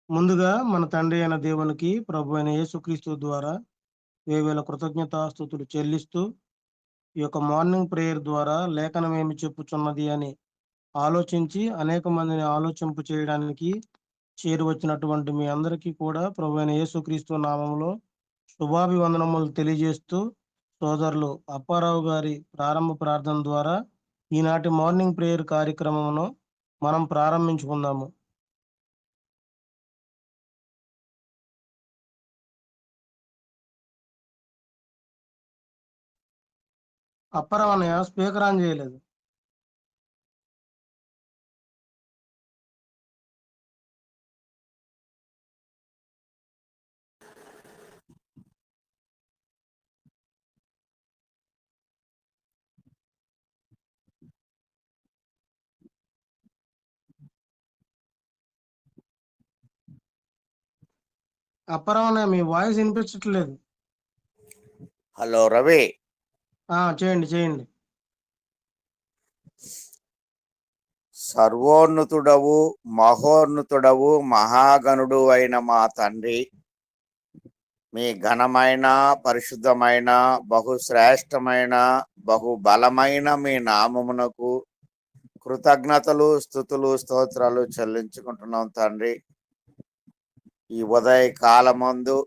ముందుగా మన తండ్రి అయిన దేవునికి, ప్రభు అయిన యేసుక్రీస్తు ద్వారా వేవేల కృతజ్ఞతాస్తుతులు చెల్లిస్తూ, ఈ యొక్క మార్నింగ్ ప్రేయర్ ద్వారా లేఖనం ఏమి చెప్పుచున్నది అని ఆలోచించి అనేక మందిని ఆలోచింపు చేయడానికి చేరువచ్చినటువంటి మీ అందరికీ కూడా ప్రభు అయిన యేసుక్రీస్తు నామములో శుభాభివందనములు తెలియజేస్తూ, సోదరులు అప్పారావు గారి ప్రారంభ ప్రార్థన ద్వారా ఈనాటి మార్నింగ్ ప్రేయర్ కార్యక్రమమును మనం ప్రారంభించుకుందాము. అప్పారావు అన్నయ్య స్పీకర్ ఆన్ చేయలేదు. అప్పారావు అన్నయ్య మీ వాయిస్ వినిపించట్లేదు. హలో రవి, చేయండి. సర్వోన్నతుడవు, మహోన్నతుడవు, మహాగణుడు అయిన మా తండ్రి, మీ ఘనమైన, పరిశుద్ధమైన, బహుశ్రేష్టమైన, బహుబలమైన మీ నామమునకు కృతజ్ఞతలు, స్తుతులు, స్తోత్రాలు చెల్లించుకుంటున్నాం తండ్రి. ఈ ఉదయ కాలమందు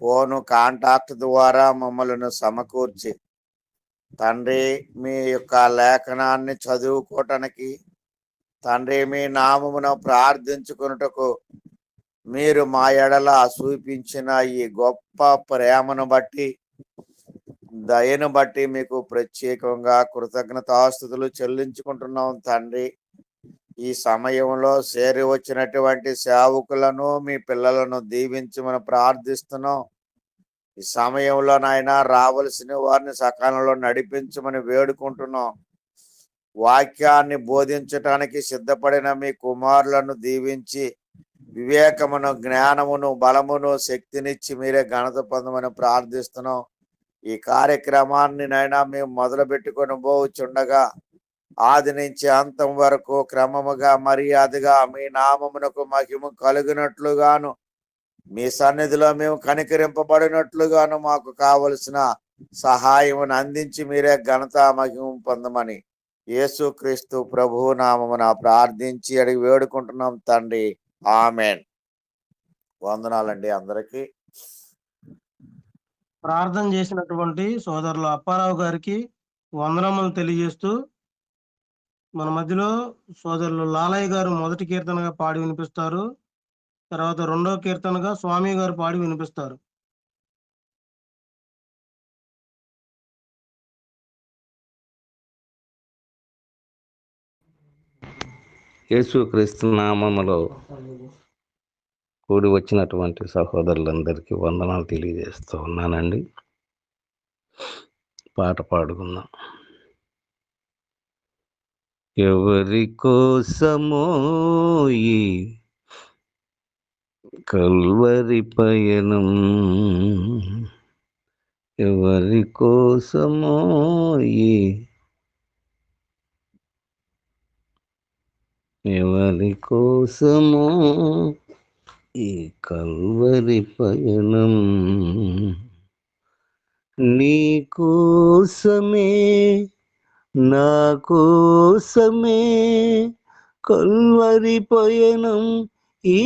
ఫోను కాంటాక్ట్ ద్వారా మమ్మల్ని సమకూర్చి తండ్రి మీ యొక్క లేఖనాన్ని చదువుకోవటానికి, తండ్రి మీ నామమును ప్రార్థించుకున్నటకు మీరు మా ఎడల చూపించిన ఈ గొప్ప ప్రేమను బట్టి, దయను బట్టి మీకు ప్రత్యేకంగా కృతజ్ఞతాస్తుతులు చెల్లించుకుంటున్నాం తండ్రి. ఈ సమయంలో చేరి వచ్చినటువంటి సేవకులను, మీ పిల్లలను దీవించమని ప్రార్థిస్తున్నాం. ఈ సమయంలో నాయన రావలసిన వారిని సకాలంలో నడిపించమని వేడుకుంటున్నాం. వాక్యాన్ని బోధించటానికి సిద్ధపడిన మీ కుమారులను దీవించి వివేకమును, జ్ఞానమును, బలమును, శక్తినిచ్చి మీరే ఘనత పొందమని ప్రార్థిస్తున్నాం. ఈ కార్యక్రమాన్ని నైనా మేము మొదలు పెట్టుకొని పోవచ్చుండగా ఆది నుంచి అంతం వరకు క్రమముగా, మర్యాదగా మీ నామమునకు మహిమ కలుగునట్లుగాను, మీ సన్నిధిలో మేము కనికరింపబడినట్లుగాను మాకు కావలసిన సహాయమును అందించి మీరే ఘనత, మహిమ పొందమని యేసుక్రీస్తు ప్రభువు నామమున ప్రార్థించి అడిగి వేడుకుంటున్నాం తండ్రి. ఆమెన్. వందనాలండి అందరికీ. ప్రార్థన చేసినటువంటి సోదరులు అప్పారావు గారికి వందనములు తెలియజేస్తూ, మన మధ్యలో సోదరులు లాలయ్య గారు మొదటి కీర్తనగా పాడి వినిపిస్తారు. తర్వాత రెండో కీర్తనగా స్వామి గారు పాడి వినిపిస్తారు. యేసుక్రీస్తు నామములో కూడి వచ్చినటువంటి సహోదరులందరికీ వందనాలు తెలియజేస్తూ ఉన్నానండి. పాట పాడుకుందాం. ఎవరి కోసమో ఈ కల్వరి పయనం, ఎవరి కోసమో ఈ ఎవరి కోసమో ఈ కల్వరి పయనం, నీ కోసమే, నా కోసమే కల్వరి పయనం, ఈ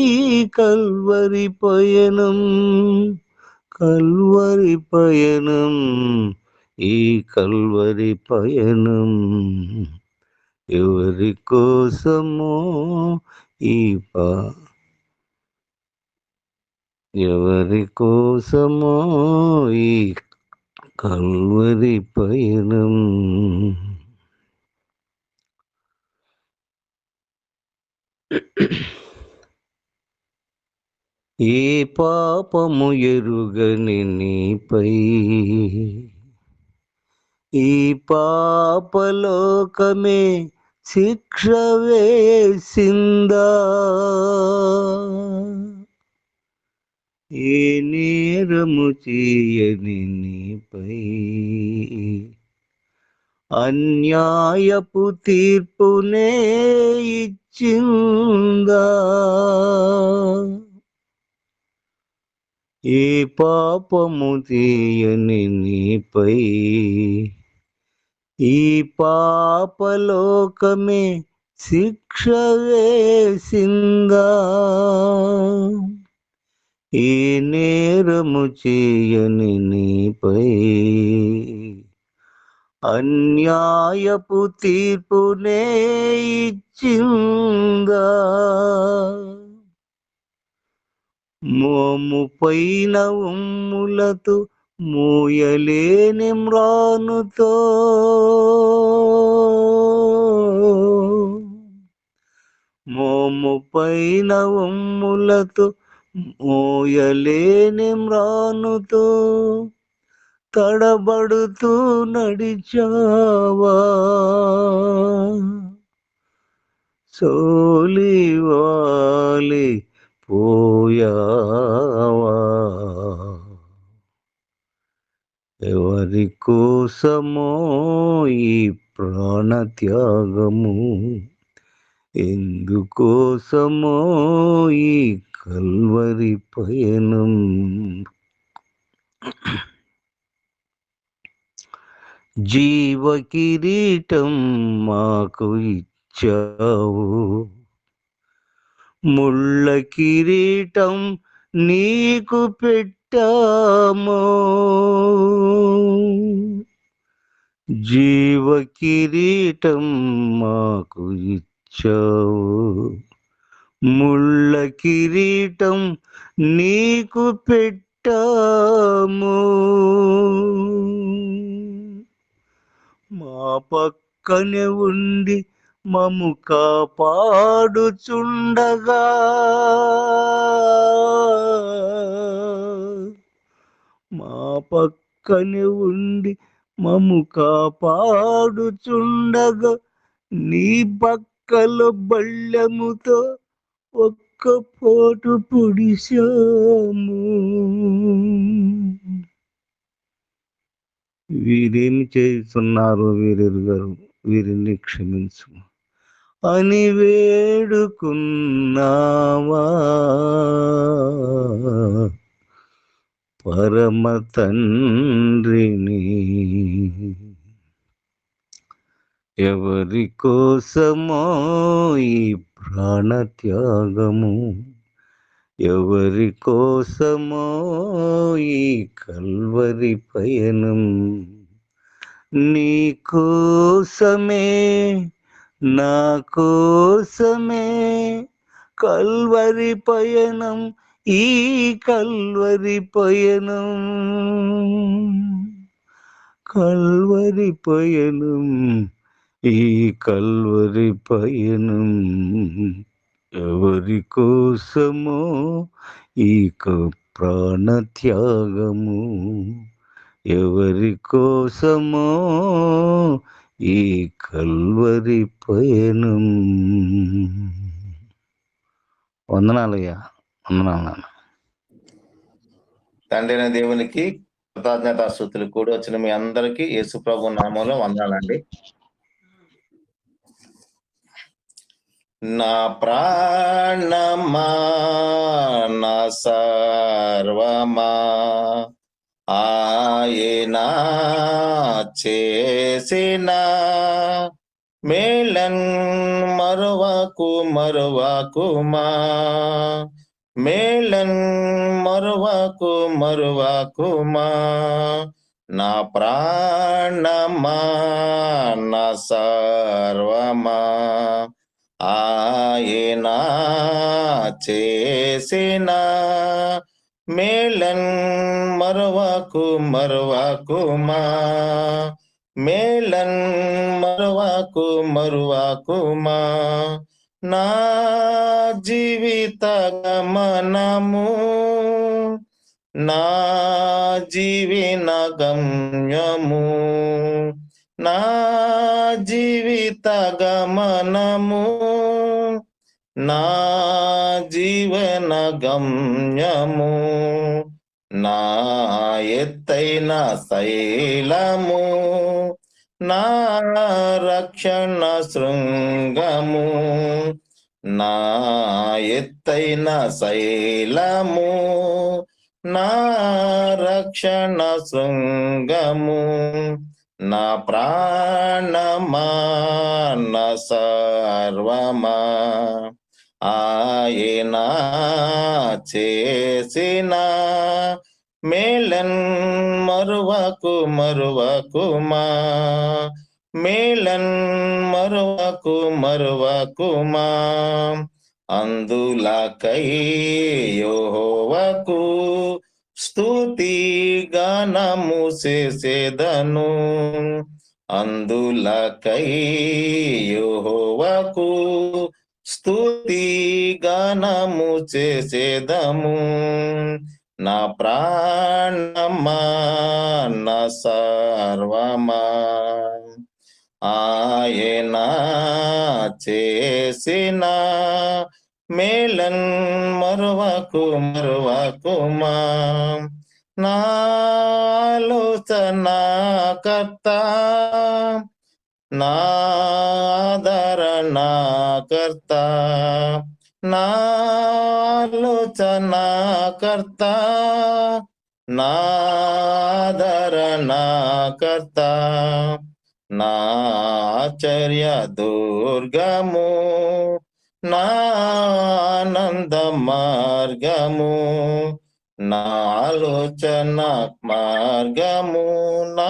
కల్వరి పయనం, కల్వరి పయనం, ఈ కల్వరి పయనం, ఎవరి కోసమో ఈ ఎవరి కోసమో ఈ కల్వరి పయనం. ఏ పాపము ఎరుగని నీపై ఈ పాపలోకమే శిక్ష వేసిందా, ఏ నేరము చేయని నీపై అన్యాయపు తీర్పునే ఇచ్చిందా, ఏ పాపము తీయని నీపై ఈ పాపలోకమే శిక్ష వేసిందా? ఏ నేరము చేయని నీపై అన్యాయపు తీర్పునే ఇచ్చిందా? మోము పైన ఉమ్ములతో మోయలేని మ్రానుతో మోము పైన ఉమ్ములతో మోయలేని మ్రానుతో తడబడుతూ నడిచావా? సోలివాలి పోయావా? ఎవరి కోసమో ఈ ప్రాణత్యాగము, ఎందుకోసమో ఈ కల్వరి పయనం? జీవ కిరీటం మాకు ఇచ్చావు, ముళ్ళ కిరీటం నీకు పెట్టాము. జీవ కిరీటం మాకు ఇచ్చావు, ముళ్ళ కిరీటం నీకు పెట్టాము. మా పక్కనే ఉండి మము కాపాడుచుండగా, మా పక్కనే ఉండి మము కాపాడుచుండగా, నీ పక్కలో బళ్ళెముతో ఒక్క పోటు పొడిశాము. వీరేమి చేస్తున్నారు వీరెరుగరు, వీరిని క్షమించు అని వేడుకున్నావా? పరమ తండ్రిని ఎవరి కోసమో ఈ ప్రాణత్యాగము, ఎవరి కోసమో ఈ కల్వరి పయనం? నీ కోసమే నా కోసమే కల్వరి పయనం, ఈ కల్వరి పయనం, కల్వరి పయనం, ఈ కల్వరి పయనం. ఎవరి కోసమో ఈ ప్రాణత్యాగము, ఎవరి కోసమో ఈ కల్వరి పయనం. వందనాలయ్యా, వందనాలు నాన్న. తండ్రి అయిన దేవునికి కృతజ్ఞతాస్తుతులు కూడి వచ్చిన మీ అందరికీ యేసు ప్రభు నామంలో వందనాలండి. నా ప్రాణమా నా సర్వమా ఆయన చేసిన మేళన్ మరువకు మరువకుమా, మేళన్ మరువకు మరువకుమా. నా ప్రాణమా నా సర్వమా ఆయన చేసిన మేళన్ మరువకు మరువకుమా, మేళన్ మరువకు మరువకుమా. నా జీవిత గమనము, నా జీవన గమ్యము, నా జీవిత గమనము, నా జీవన గమ్యము. నా ఎత్తైన శైలము, నా రక్షణ శృంగము, నా ఎత్తైన శైలము, నా రక్షణ శృంగము, నా ప్రాణమా నా సర్వమా, ఆయన చేసిన మేలన్ మరువకుమా, మేలన్ మరువకుమా. అందులకై యెహోవాకు స్తుతి గానము చేసేదను, అందులకై యెహోవాకు స్తుతి గానము చేసేదము. నా ప్రాణమా నా సర్వమా, ఆయన చేసిన మేలన్ మరువకుమా. నా ఆలోచనకర్త, నా ఆదరణకర్త, నా ఆలోచనకర్త, నా ఆదరణకర్త, నా ఆశ్చర్య దుర్గము, నా ఆనంద మార్గము, నా ఆలోచన మార్గము, నా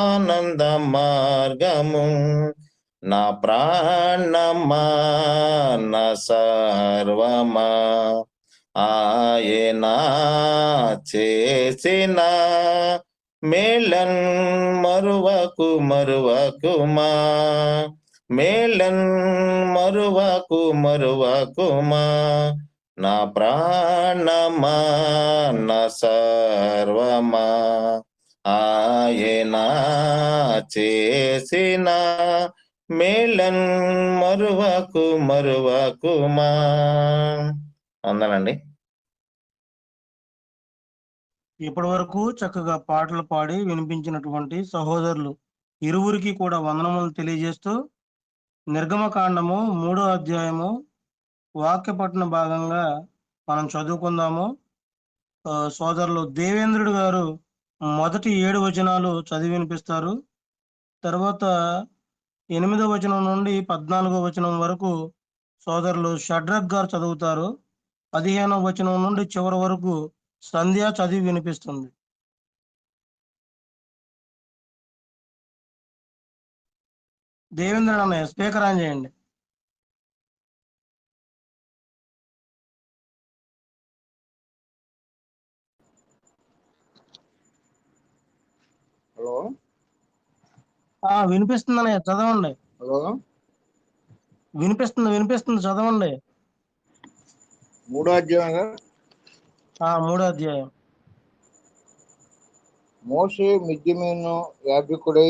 ఆనంద మార్గము, నా ప్రాణమా నా సర్వమా, ఆయన చేసిన మేలన్ మరువకుమా, మేలన్ మరువకుమా. నా ప్రాణమా నా సర్వమా, ఆయన చేసిన మేలన్ మరువకుమా. అందానండి. ఇప్పటి వరకు చక్కగా పాటలు పాడి వినిపించినటువంటి సహోదరులు ఇరువురికి కూడా వందనములు తెలియజేస్తూ నిర్గమకాండము 3వ అధ్యాయము వాక్యపఠన భాగంగా మనం చదువుకుందాము. సోదరులు దేవేంద్రుడు గారు మొదటి 7 వచనాలు చదివి వినిపిస్తారు. తర్వాత 8వ వచనం నుండి 14వ వచనం వరకు సోదరులు షడ్రక్ గారు చదువుతారు. 15వ వచనం నుండి చివరి వరకు సంధ్య చదివి వినిపిస్తుంది. దేవేంద్ర అన్నయ్య స్పీకర్ ఆన్ చేయండి. హలో వినిపిస్తుంది అన్నయ్య, చదవండి. హలో వినిపిస్తుంది చదవండి. 3వ అధ్యాయం. 3వ అధ్యాయం. మోషే మిద్యాను యాజకుడై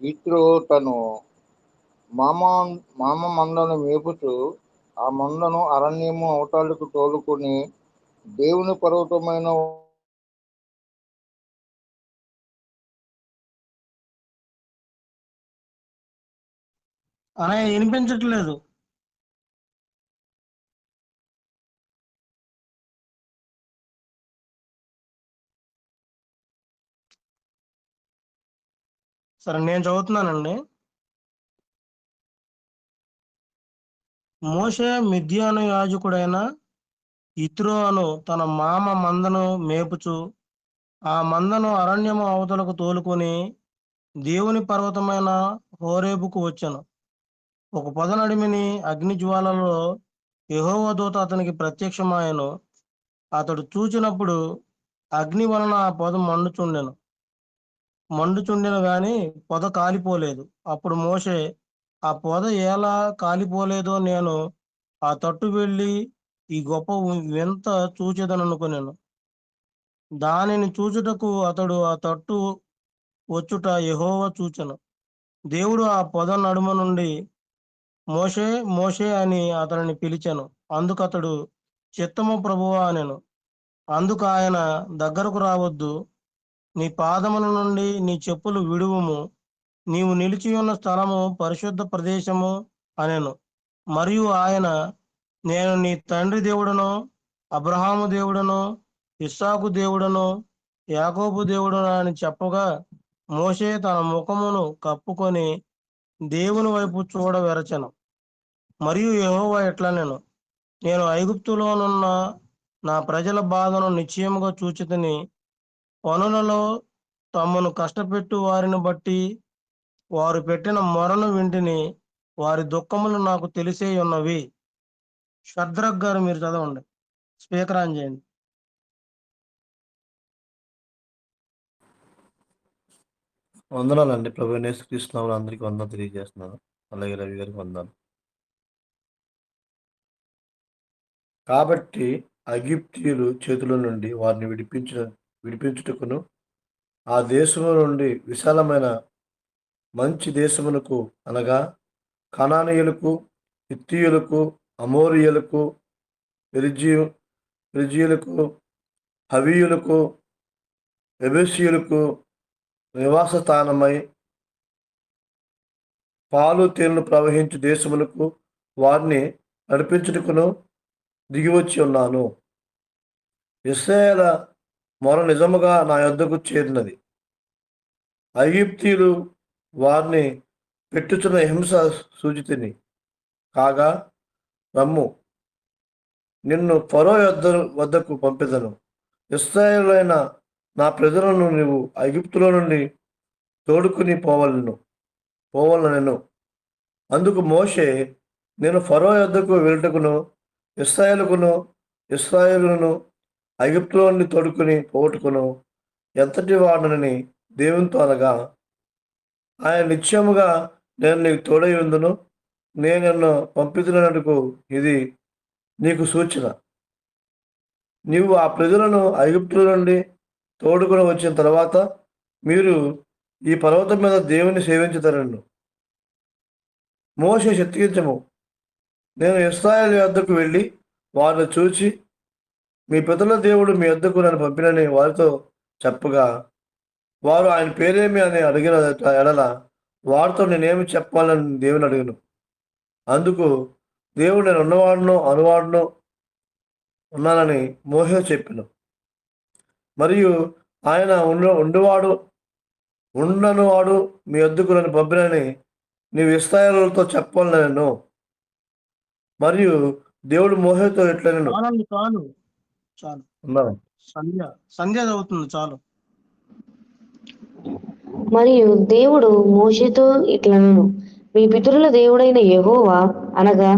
ఇత్రో తను మామ మందను మేపుతూ ఆ మందను అరణ్యము అవతాలకు తోలుకొని దేవుని పర్వతమైన అన్నయ్య వినిపించట్లేదు. సరే నేను చదువుతున్నానండి. మోషే మిద్యాను యాజకుడైన ఇత్రో అను తన మామ మందను మేపుచు ఆ మందను అరణ్యము అవతలకు తోలుకొని దేవుని పర్వతమైన హోరేబుకు వచ్చెను. ఒక పొద నడిమిని అగ్ని జ్వాలలో యెహోవా దూత అతనికి ప్రత్యక్షమాయెను. అతడు చూచినప్పుడు అగ్ని వలన ఆ పొద మండుచుండెను గాని పొద కాలిపోలేదు. అప్పుడు మోషే ఆ పొద ఎలా కాలిపోలేదో నేను ఆ తట్టు వెళ్ళి ఈ గొప్ప వింత చూచెదననుకొనెను. దానిని చూచుటకు అతడు ఆ తట్టు వచ్చుట యెహోవా చూచెను. దేవుడు ఆ పొద నడుమ నుండి మోషే మోషే అని అతనిని పిలిచెను. అందుకు అతడు చిత్తము ప్రభువా అనెను. అందుకు ఆయన దగ్గరకు రావద్దు, నీ పాదముల నుండి నీ చెప్పులు విడువుము, నీవు నిలిచి ఉన్న స్థలము పరిశుద్ధ ప్రదేశము అనెను. మరియు ఆయన, నేను నీ తండ్రి దేవుడను, అబ్రహాము దేవుడను, ఇస్సాకు దేవుడను యాకోబు దేవుడను అని చెప్పగా మోషే తన ముఖమును కప్పుకొని దేవుని వైపు చూడవెరచెను. మరియు యెహోవా ఇట్లనెను, నేను ఐగుప్తులోనున్న నా ప్రజల బాధను నిశ్చయముగా చూచితిని. పనులలో తమను కష్టపెట్టు వారిని బట్టి వారు పెట్టిన మొరను వింటిని. వారి దుఃఖములు నాకు తెలిసే ఉన్నవి. షద్రక్ గారు మీరు చదవండి, స్పీకర్ ఆన్ చేయండి. వందనాలండి. ప్రభు యేసుక్రీస్తు నామములో అందరికీ వందనాలు తెలియజేస్తున్నాను. అలాగే రవి గారికి వందనాలు. కాబట్టి ఐగుప్తీయుల చేతుల నుండి వారిని విడిపించుటకును ఆ దేశము నుండి విశాలమైన మంచి దేశమునకు అనగా కనానీయులకు, హిత్తీయులకు, అమోరీయులకు, పెరిజీయులకు, హవీయులకు, ఎబెసీయులకు నివాస స్థానమై పాలు తేనెలు ప్రవహించు దేశములకు వారిని నడిపించుటకును దిగివచ్చి ఉన్నాను. ఇశ్రాయేల మొర నిజముగా నా యొద్దకు చేరినది. ఐగుప్తీయులు వారిని పెట్టుచున్న హింస సూచితిని కాగా, రమ్ము, నిన్ను ఫరో వద్దకు పంపెదను. ఇశ్రాయేలైన నా ప్రజలను నీవు ఐగుప్తులో నుండి తోడుకుని పోవలనెను. అందుకు మోషే, నేను ఫరో యొద్దకు వెళ్ళుటకును ఇశ్రాయేలును ఐగుప్తులో నుండి తోడుకుని పోగొట్టుకును ఎంతటి వాడనని దేవునితో అనగా, ఆయన నిశ్చయముగా నేను నీకు తోడై ఉందును, నేను నిన్ను పంపితున్నందుకు ఇది నీకు సూచన. నీవు ఆ ప్రజలను ఐగుప్తుల నుండి తోడుకుని వచ్చిన తర్వాత మీరు ఈ పర్వతం మీద దేవుని సేవించుతారను. మోషే శక్తించము, నేను ఇశ్రాయేలు యొద్దకు వెళ్ళి వారిని చూచి, మీ పితరుల దేవుడు మీ యొద్దకు నన్ను పంపినని వారితో చెప్పగా, వారు ఆయన పేరేమి అని అడిగిన ఎడల వారితో నేనేమి చెప్పాలని దేవుని అడిగాను. అందుకు దేవుడు, నేను ఉన్నవాడును అనువాడును ఉన్నానని మోషే చెప్పాను. మరియు ఆయన ఉండనువాడు మీ యొద్దకు నన్ను పంపినని నీవు ఇశ్రాయేలుతో చెప్పాలను. మరియు దేవుడు మోషేతో ఇట్లనెను. చాలు సంధ్య చదువుతుంది, చాలు. మరియు దేవుడు మోషేతో ఇట్లనెను, మీ పితరుల దేవుడైన యెహోవా అనగా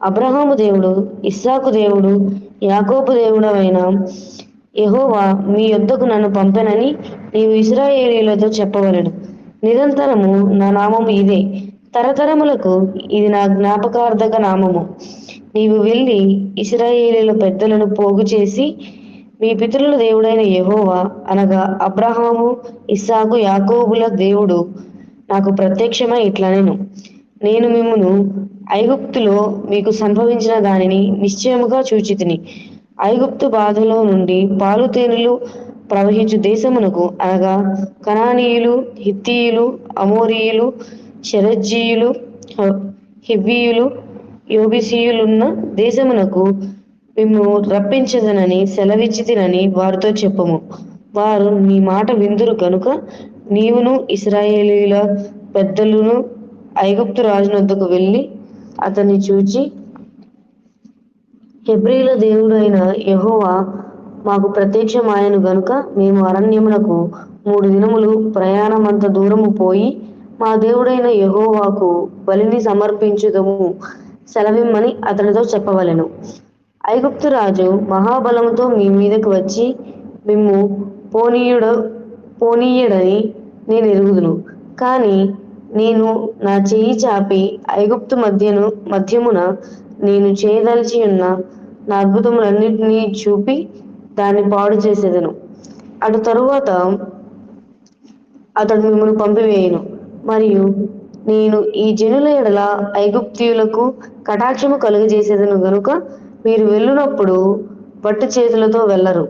అబ్రహాము దేవుడు, ఇస్సాకు దేవుడు, యాకోబు దేవుడైన యెహోవా మీ యొద్దకు నన్ను పంపెనని నీవు ఇశ్రాయేలీయులతో చెప్పవలెను. నిరంతరము నా నామము ఇదే, తరతరములకు ఇది నా జ్ఞాపకార్థక నామము. నీవు వెళ్ళి ఇశ్రాయేలీయుల పెద్దలను పోగు చేసి, మీ పితరుల దేవుడైన యెహోవా అనగా అబ్రహాము, ఇస్సాకు, యాకోబుల దేవుడు నాకు ప్రత్యక్షమై ఇట్లనెను, నేను మిమ్మును ఐగుప్తులో మీకు సంభవించిన దానిని నిశ్చయముగా చూచితిని. ఐగుప్తు బాధలో నుండి పాలు తేనెలు ప్రవహించు దేశమునకు అనగా కనానీయులు, హిత్తీయులు, అమోరీయులు, షెరెజ్జీయులు, హివ్వీయులు, యోబిసీయులున్న దేశమునకు మిమ్ము రప్పించదనని సెలవిచ్చితినని వారితో చెప్పుము. వారు నీ మాట విందురు గనుక నీవును ఇశ్రాయేలీయుల పెద్దలును ఐగుప్తు రాజునొద్దకు వెళ్ళి అతన్ని చూచి, హెబ్రీల దేవుడైన యెహోవా మాకు ప్రత్యక్షమాయెను గనుక మేము అరణ్యమునకు 3 దినములు ప్రయాణమంత దూరము పోయి మా దేవుడైన యెహోవాకు బలిని సమర్పించుదము సెలవిమ్మని అతనితో చెప్పవలెను. ఐగుప్తు రాజు మహాబలముతో మీ మీదకు వచ్చి మిమ్ము పోనీయడని నేను ఎరుగుదును. కానీ నేను నా చెయ్యి చాపి ఐగుప్తు మధ్యమున నేను చేయదలిచి ఉన్న నా అద్భుతములన్నిటినీ చూపి దాన్ని పాడు చేసేదను. అటు తరువాత అతడు మిమ్మల్ని పంపివేయును. మరియు నేను ఈ జనుల ఎడల ఐగుప్తీయులకు కటాక్షము కలుగజేసేదను గనుక మీరు వెళ్ళునప్పుడు వట్టి చేతులతో వెళ్ళరు.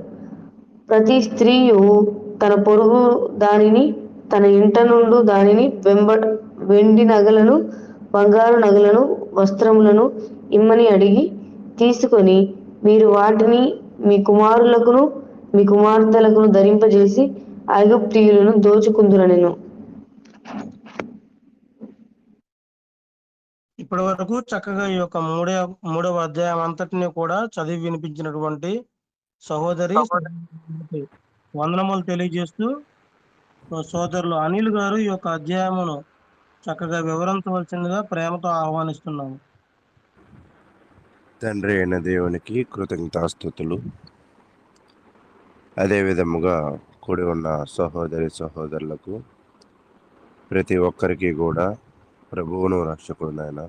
ప్రతి స్త్రీయు తన పొరుగు దానిని, తన ఇంట నుండు దానిని వెండి నగలను, బంగారు నగలను, వస్త్రములను ఇమ్మని అడిగి తీసుకొని మీరు వాటిని మీ కుమారులకును మీ కుమార్తెలకు ధరింపజేసి ఐగుప్తీయులను దోచుకుందురనెను. ఇప్పటి వరకు చక్కగా ఈ యొక్క మూడవ అధ్యాయం అంతటిని కూడా చదివి వినిపించినటువంటి సహోదరి వందనములు తెలియజేస్తూ సోదరులు అనిల్ గారు ఈ యొక్క అధ్యాయమును చక్కగా వివరించవలసిందిగా ప్రేమతో ఆహ్వానిస్తున్నాము. తండ్రి అయిన దేవునికి కృతజ్ఞతాస్తుతులు. అదే విధముగా కూడి ఉన్న సహోదరులకు ప్రతి ఒక్కరికి కూడా ప్రభువును రక్షకుడునైన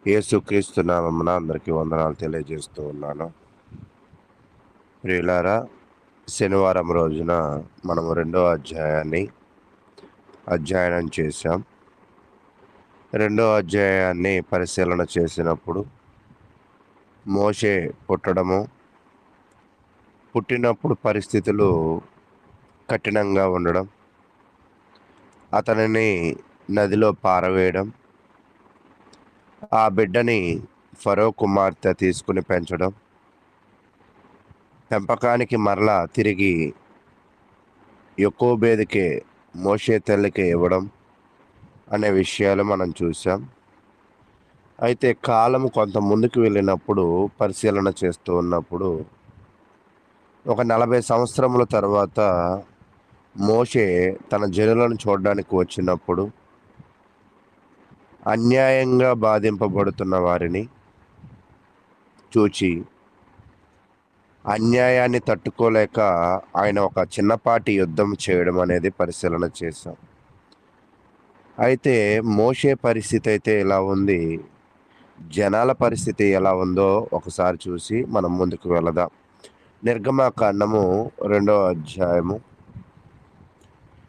యేసుక్రీస్తు నామమున అందరికీ వందనాలు తెలియజేస్తూ ఉన్నాను. ప్రియులారా, శనివారం రోజున మనము 2వ అధ్యాయాన్ని అధ్యయనం చేశాం. 2వ అధ్యాయాన్ని పరిశీలన చేసినప్పుడు మోషే పుట్టినప్పుడు పరిస్థితులు కఠినంగా ఉండడం, అతనిని నదిలో పారవేయడం, ఆ బిడ్డని ఫరో కుమార్తె తీసుకుని పెంచడం, పెంపకానికి మరలా తిరిగి యొకోబేదుకే మోషే తల్లికి ఇవ్వడం అనే విషయాలు మనం చూసాం. అయితే కాలం కొంత ముందుకు వెళ్ళినప్పుడు పరిశీలన చేస్తూ ఉన్నప్పుడు ఒక 40 సంవత్సరముల తర్వాత మోషే తన జనులను చూడడానికి వచ్చినప్పుడు అన్యాయంగా బాధింపబడుతున్న వారిని చూచి అన్యాయాన్ని తట్టుకోలేక ఆయన ఒక చిన్నపాటి యుద్ధం చేయడం అనేది పరిశీలన చేశాం. అయితే మోషే పరిస్థితి అయితే ఎలా ఉంది, జనాల పరిస్థితి ఎలా ఉందో ఒకసారి చూసి మనం ముందుకు వెళదాం. నిర్గమకాండము 2వ అధ్యాయము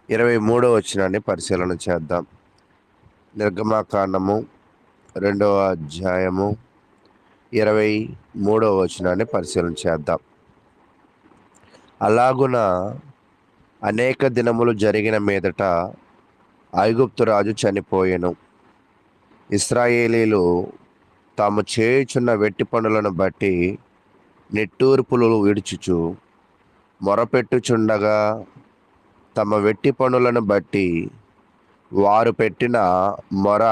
23వ వచనాన్ని పరిశీలన చేద్దాం. నిర్గమకాండము 2వ అధ్యాయము 23వ వచనాన్ని పరిశీలన చేద్దాం. అలాగున అనేక దినములు జరిగిన మీదట ఐగుప్తు రాజు చనిపోయెను. ఇశ్రాయేలీలు తాము చేయుచున్న వెట్టి పనులను బట్టి నిట్టూర్పులు విడుచుచు మొరపెట్టుచుండగా తమ వెట్టి పనులను బట్టి వారు పెట్టిన మొర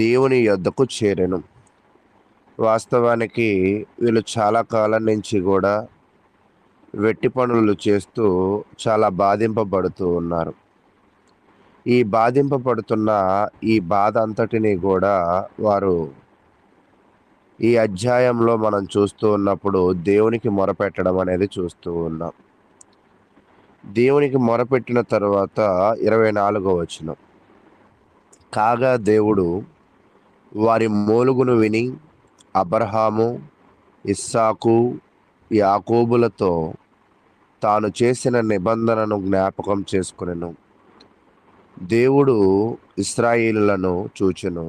దేవుని యొద్దకు చేరెను. వాస్తవానికి వీళ్ళు చాలా కాలం నుంచి కూడా వెట్టి పనులు చేస్తూ చాలా బాధింపబడుతూ ఉన్నారు. ఈ బాధింపబడుతున్న ఈ బాధ అంతటిని కూడా వారు ఈ అధ్యాయంలో మనం చూస్తూ ఉన్నప్పుడు దేవునికి మొరపెట్టడం అనేది చూస్తూ ఉన్నాం. దేవునికి మొరపెట్టిన తర్వాత 24వ వచనం, కాగా దేవుడు వారి మూలుగును విని అబ్రహాము, ఇస్సాకు, యాకోబులతో తాను చేసిన నిబంధనను జ్ఞాపకం చేసుకొనెను. దేవుడు ఇశ్రాయేలులను చూచెను,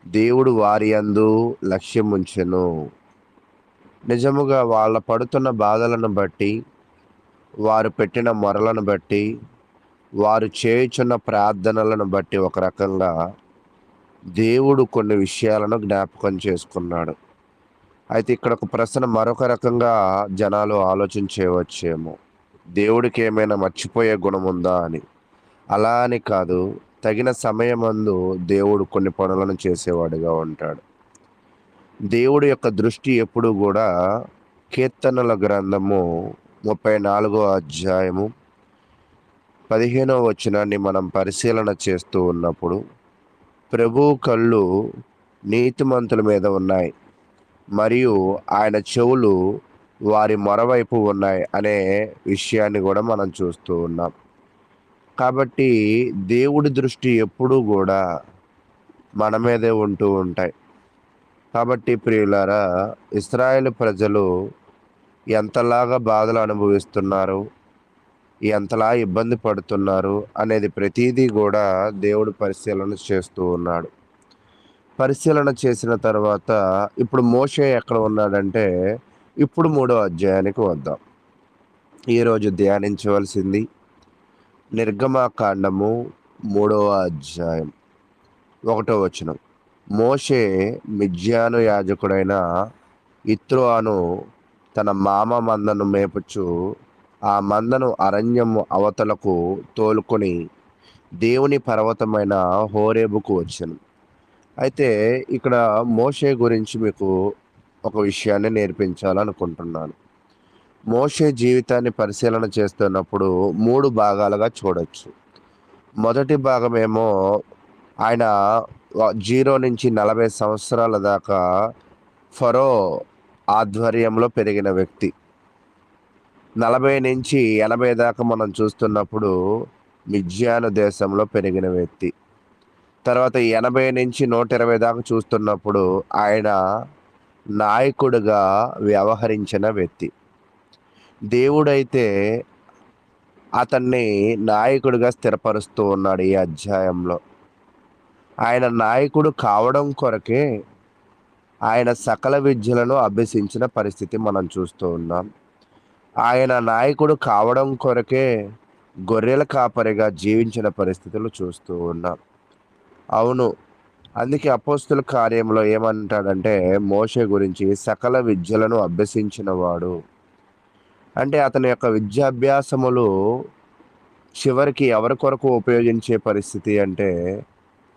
దేవుడు వారి యందు లక్ష్యముంచెను. నిజముగా వాళ్ళ పడుతున్న బాధలను బట్టి, వారు పెట్టిన మొరలను బట్టి, వారు చేయుచున్న ప్రార్థనలను బట్టి ఒక రకంగా దేవుడు కొన్ని విషయాలను జ్ఞాపకం చేసుకున్నాడు. అయితే ఇక్కడ ఒక ప్రశ్న మరొక రకంగా జనాలు ఆలోచించేవచ్చేమో, దేవుడికి ఏమైనా మర్చిపోయే గుణం ఉందా అని. అలా అని కాదు, తగిన సమయమందు దేవుడు కొన్ని పనులను చేసేవాడిగా ఉంటాడు. దేవుడి యొక్క దృష్టి ఎప్పుడు కూడా కీర్తనల గ్రంథము 34వ అధ్యాయము 15వ వచనాన్ని మనం పరిశీలన చేస్తూ ఉన్నప్పుడు, ప్రభువు కళ్ళు నీతిమంతుల మీద ఉన్నాయి మరియు ఆయన చెవులు వారి మొరవైపు ఉన్నాయి అనే విషయాన్ని కూడా మనం చూస్తూ ఉన్నాం. కాబట్టి దేవుడి దృష్టి ఎప్పుడూ కూడా మన మీదే ఉంటూ ఉంటాయి. కాబట్టి ప్రియులారా, ఇశ్రాయేలు ప్రజలు ఎంతలాగా బాధలు అనుభవిస్తున్నారు, ఎంతలా ఇబ్బంది పడుతున్నారు అనేది ప్రతిదీ కూడా దేవుడు పరిశీలన చేస్తూ ఉన్నాడు. పరిశీలన చేసిన తర్వాత ఇప్పుడు మోషే ఎక్కడ ఉన్నాడంటే, ఇప్పుడు 3వ అధ్యాయానికి వద్దాం. ఈరోజు ధ్యానించవలసింది నిర్గమకాండము 3వ అధ్యాయం 1వ వచనం. మోషే మిద్యాను యాజకుడైన ఇత్రోను తన మామ మందను మేపుచు ఆ మందను అరణ్యము అవతలకు తోలుకొని దేవుని పర్వతమైన హోరేబుకు వచ్చాను. అయితే ఇక్కడ మోషే గురించి మీకు ఒక విషయాన్ని నేర్పించాలనుకుంటున్నాను. మోషే జీవితాన్ని పరిశీలన చేస్తున్నప్పుడు 3 భాగాలుగా చూడొచ్చు. మొదటి భాగమేమో ఆయన 0 నుంచి 40 సంవత్సరాల దాకా ఫరో ఆధ్వర్యంలో పెరిగిన వ్యక్తి. 40 నుంచి 80 దాకా మనం చూస్తున్నప్పుడు మిద్యాను దేశంలో పెరిగిన వ్యక్తి. తర్వాత 80 నుంచి 120 దాకా చూస్తున్నప్పుడు ఆయన నాయకుడిగా వ్యవహరించిన వ్యక్తి. దేవుడైతే అతన్ని నాయకుడిగా స్థిరపరుస్తూ ఉన్నాడు ఈ అధ్యాయంలో. ఆయన నాయకుడు కావడం కొరకే ఆయన సకల విద్యలను అభ్యసించిన పరిస్థితి మనం చూస్తూ ఉన్నాం. ఆయన నాయకుడు కావడం కొరకే గొర్రెల కాపరిగా జీవించిన పరిస్థితులు చూస్తూ ఉన్నాం. అవును, అందుకే అపోస్తుల కార్యంలో ఏమంటాడంటే మోషే గురించి సకల విద్యలను అభ్యసించిన వాడు. అంటే అతని యొక్క విద్యాభ్యాసములు చివరికి ఎవరి కొరకు ఉపయోగించే పరిస్థితి అంటే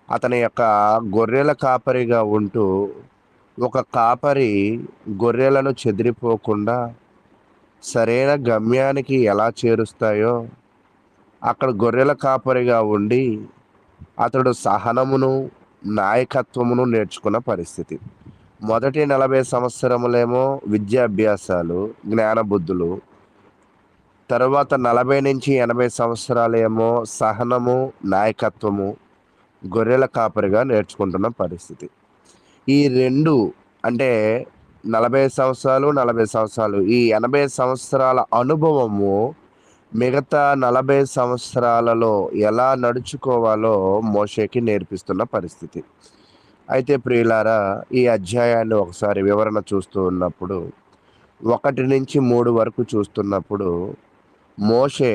అతని యొక్క గొర్రెల కాపరిగా ఉంటూ ఒక కాపరి గొర్రెలను చెదిరిపోకుండా సరైన గమ్యానికి ఎలా చేరుస్తాయో అక్కడ గొర్రెల కాపరిగా ఉండి అతడు సహనమును నాయకత్వమును నేర్చుకున్న పరిస్థితి. మొదటి 40 సంవత్సరములేమో విద్యాభ్యాసాలు, జ్ఞానబుద్ధులు. తర్వాత 40 నుంచి 80 సంవత్సరాలేమో సహనము, నాయకత్వము, గొర్రెల కాపరిగా నేర్చుకుంటున్న పరిస్థితి. ఈ 2 అంటే 40 సంవత్సరాలు, 40 సంవత్సరాలు, ఈ 80 సంవత్సరాల అనుభవము మిగతా 40 సంవత్సరాలలో ఎలా నడుచుకోవాలో మోషేకి నేర్పిస్తున్న పరిస్థితి. అయితే ప్రియులారా, ఈ అధ్యాయాన్ని ఒకసారి వివరణ చూస్తూ ఉన్నప్పుడు 1 నుంచి 3 వరకు చూస్తున్నప్పుడు మోషే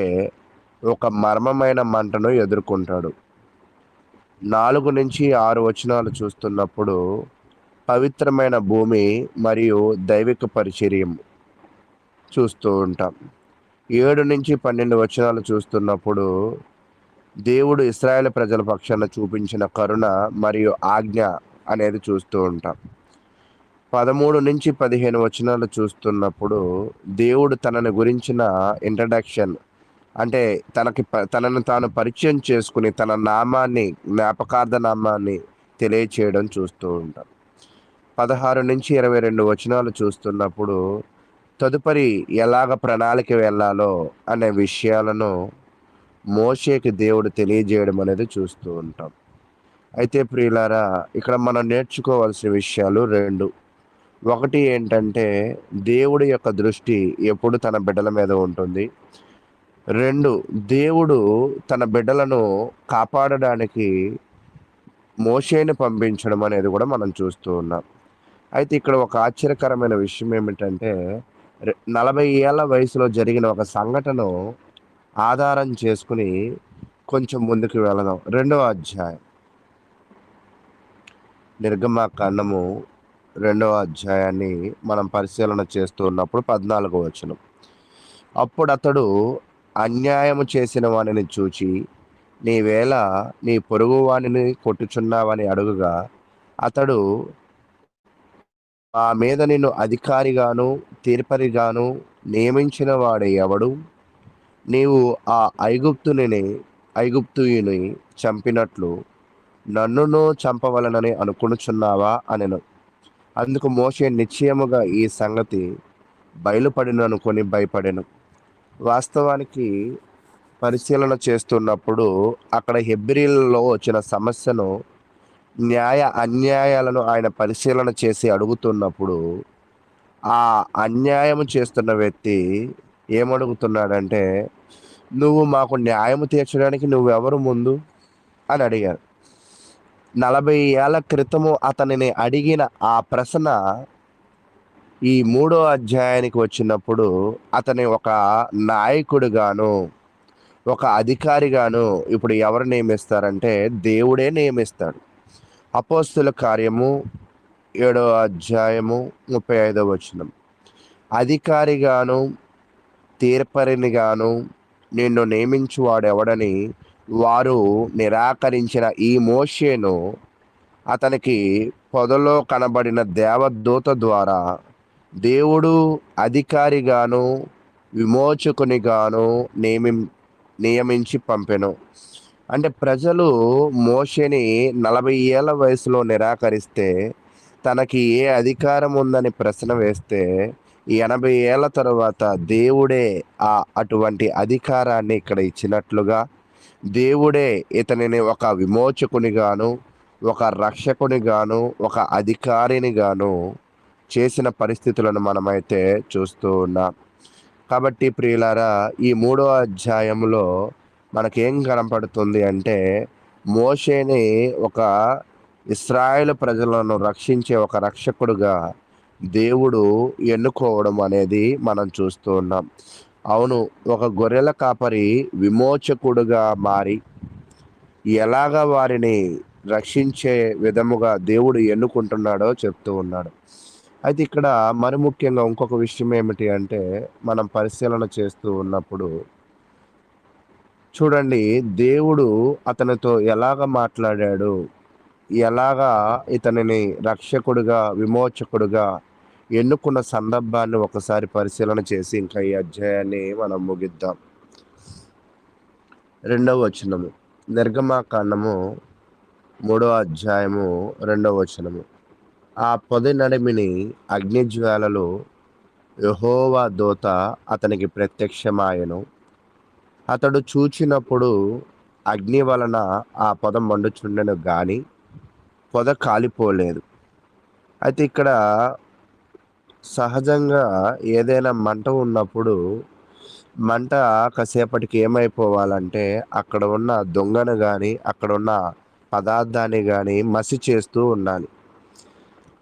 ఒక మర్మమైన మంటను ఎదుర్కొంటాడు. 4 నుంచి 6 వచనాలు చూస్తున్నప్పుడు పవిత్రమైన భూమి మరియు దైవిక పరిచర్యం చూస్తూ ఉంటాం. 7 నుంచి 12 వచనాలు చూస్తున్నప్పుడు దేవుడు ఇశ్రాయేలు ప్రజల పక్షాన చూపించిన కరుణ మరియు ఆజ్ఞ అనేది చూస్తూ ఉంటాం. 13 నుంచి 15 వచనాలు చూస్తున్నప్పుడు దేవుడు తనని గురించిన ఇంట్రడక్షన్, అంటే తనను తాను పరిచయం చేసుకుని తన నామాన్ని, జ్ఞాపకార్థ నామాన్ని తెలియచేయడం చూస్తూ ఉంటాం. 16 నుంచి 22 వచనాలు చూస్తున్నప్పుడు తదుపరి ఎలాగ ప్రణాళిక వెళ్ళాలో అనే విషయాలను మోషేకి దేవుడు తెలియజేయడం అనేది చూస్తూ ఉంటాం. అయితే ప్రియులారా, ఇక్కడ మనం నేర్చుకోవాల్సిన విషయాలు 2. ఒకటి ఏంటంటే దేవుడి యొక్క దృష్టి ఎప్పుడు తన బిడ్డల మీద ఉంటుంది. 2, దేవుడు తన బిడ్డలను కాపాడడానికి మోషేని పంపించడం అనేది కూడా మనం చూస్తూ ఉన్నాం. అయితే ఇక్కడ ఒక ఆశ్చర్యకరమైన విషయం ఏమిటంటే 40 ఏళ్ల వయసులో జరిగిన ఒక సంఘటన ఆధారం చేసుకుని కొంచెం ముందుకు వెళదాం. 2వ అధ్యాయం, నిర్గమకాండము 2వ అధ్యాయాన్ని మనం పరిశీలన చేస్తూ ఉన్నప్పుడు 14వ వచనం. అప్పుడు అతడు అన్యాయము చేసిన వానిని చూచి నీవేళ నీ పొరుగు వానిని కొట్టుచున్నావని అడుగుగా అతడు ఆ మీద నిన్ను అధికారిగాను తీర్పరిగాను నియమించిన వాడు ఎవడు? నీవు ఆ ఐగుప్తుయుని చంపినట్లు నన్నును చంపవలనని అనుకునుచున్నావా అనెను. అందుకు మోషే నిశ్చయముగా ఈ సంగతి బయలుపడిననుకొని భయపడెను. వాస్తవానికి పరిశీలన చేస్తున్నప్పుడు అక్కడ హెబ్రీలలో వచ్చిన సమస్యను, న్యాయ అన్యాయాలను ఆయన పరిశీలన చేసి అడుగుతున్నప్పుడు ఆ అన్యాయం చేస్తున్న వ్యక్తి ఏమడుగుతున్నాడంటే నువ్వు మాకు న్యాయం తీర్చడానికి నువ్వెవరు ముందు అని అడిగారు. 40 ఏళ్ల క్రితము అతనిని అడిగిన ఆ ప్రశ్న ఈ 3వ అధ్యాయానికి వచ్చినప్పుడు అతని ఒక నాయకుడిగాను ఒక అధికారిగాను ఇప్పుడు ఎవరు నియమిస్తారంటే దేవుడే నియమిస్తాడు. అపోస్తుల కార్యము 7వ అధ్యాయము 35వ వచనం. అధికారిగాను తీర్పరినిగాను నిన్ను నియమించువాడెవడని వారు నిరాకరించిన ఈ మోషేను అతనికి పొదలో కనబడిన దేవదూత ద్వారా దేవుడు అధికారిగాను విమోచకునిగాను నియమించి పంపెను. అంటే ప్రజలు మోషేని 40 ఏళ్ల వయసులో నిరాకరిస్తే, తనకి ఏ అధికారం ఉందని ప్రశ్న వేస్తే, 80 ఏళ్ల తరువాత దేవుడే అటువంటి అధికారాన్ని ఇక్కడ ఇచ్చినట్లుగా, దేవుడే ఇతనిని ఒక విమోచకునిగాను, ఒక రక్షకునిగాను, ఒక అధికారినిగాను చేసిన పరిస్థితులను మనమైతే చూస్తూ ఉన్నాం. కాబట్టి ప్రియులారా, ఈ 3వ అధ్యాయంలో మనకేం కనపడుతుంది అంటే, మోషేని ఒక ఇశ్రాయేలు ప్రజలను రక్షించే ఒక రక్షకుడుగా దేవుడు ఎన్నుకోవడం అనేది మనం చూస్తూ ఉన్నాం. అవును, ఒక గొర్రెల కాపరి విమోచకుడుగా మారి ఎలాగా వారిని రక్షించే విధముగా దేవుడు ఎన్నుకుంటున్నాడో చెప్తూ ఉన్నాడు. అయితే ఇక్కడ మరి ముఖ్యంగా ఇంకొక విషయం ఏమిటి అంటే, మనం పరిశీలన చేస్తూ ఉన్నప్పుడు చూడండి, దేవుడు అతనితో ఎలాగ మాట్లాడాడు, ఎలాగా ఇతనిని రక్షకుడుగా విమోచకుడుగా ఎన్నుకున్న సందర్భాన్ని ఒకసారి పరిశీలన చేసి ఇంకా ఈ అధ్యాయాన్ని మనం ముగిద్దాం. 2వ వచనము, నిర్గమాకాండము 3వ అధ్యాయము 2వ వచనము. ఆ పొద నడిమిని అగ్నిజ్వాలలు యెహోవా దూత అతనికి ప్రత్యక్షమాయెను. అతడు చూచినప్పుడు అగ్ని వలన ఆ పొద మండుచుండెను గాని పొద కాలిపోలేదు. అయితే ఇక్కడ సహజంగా ఏదైనా మంట ఉన్నప్పుడు మంట కాసేపటికి ఏమైపోవాలంటే అక్కడ ఉన్న దొంగను కానీ అక్కడ ఉన్న పదార్థాన్ని కానీ మసి చేస్తూ ఉండాలి.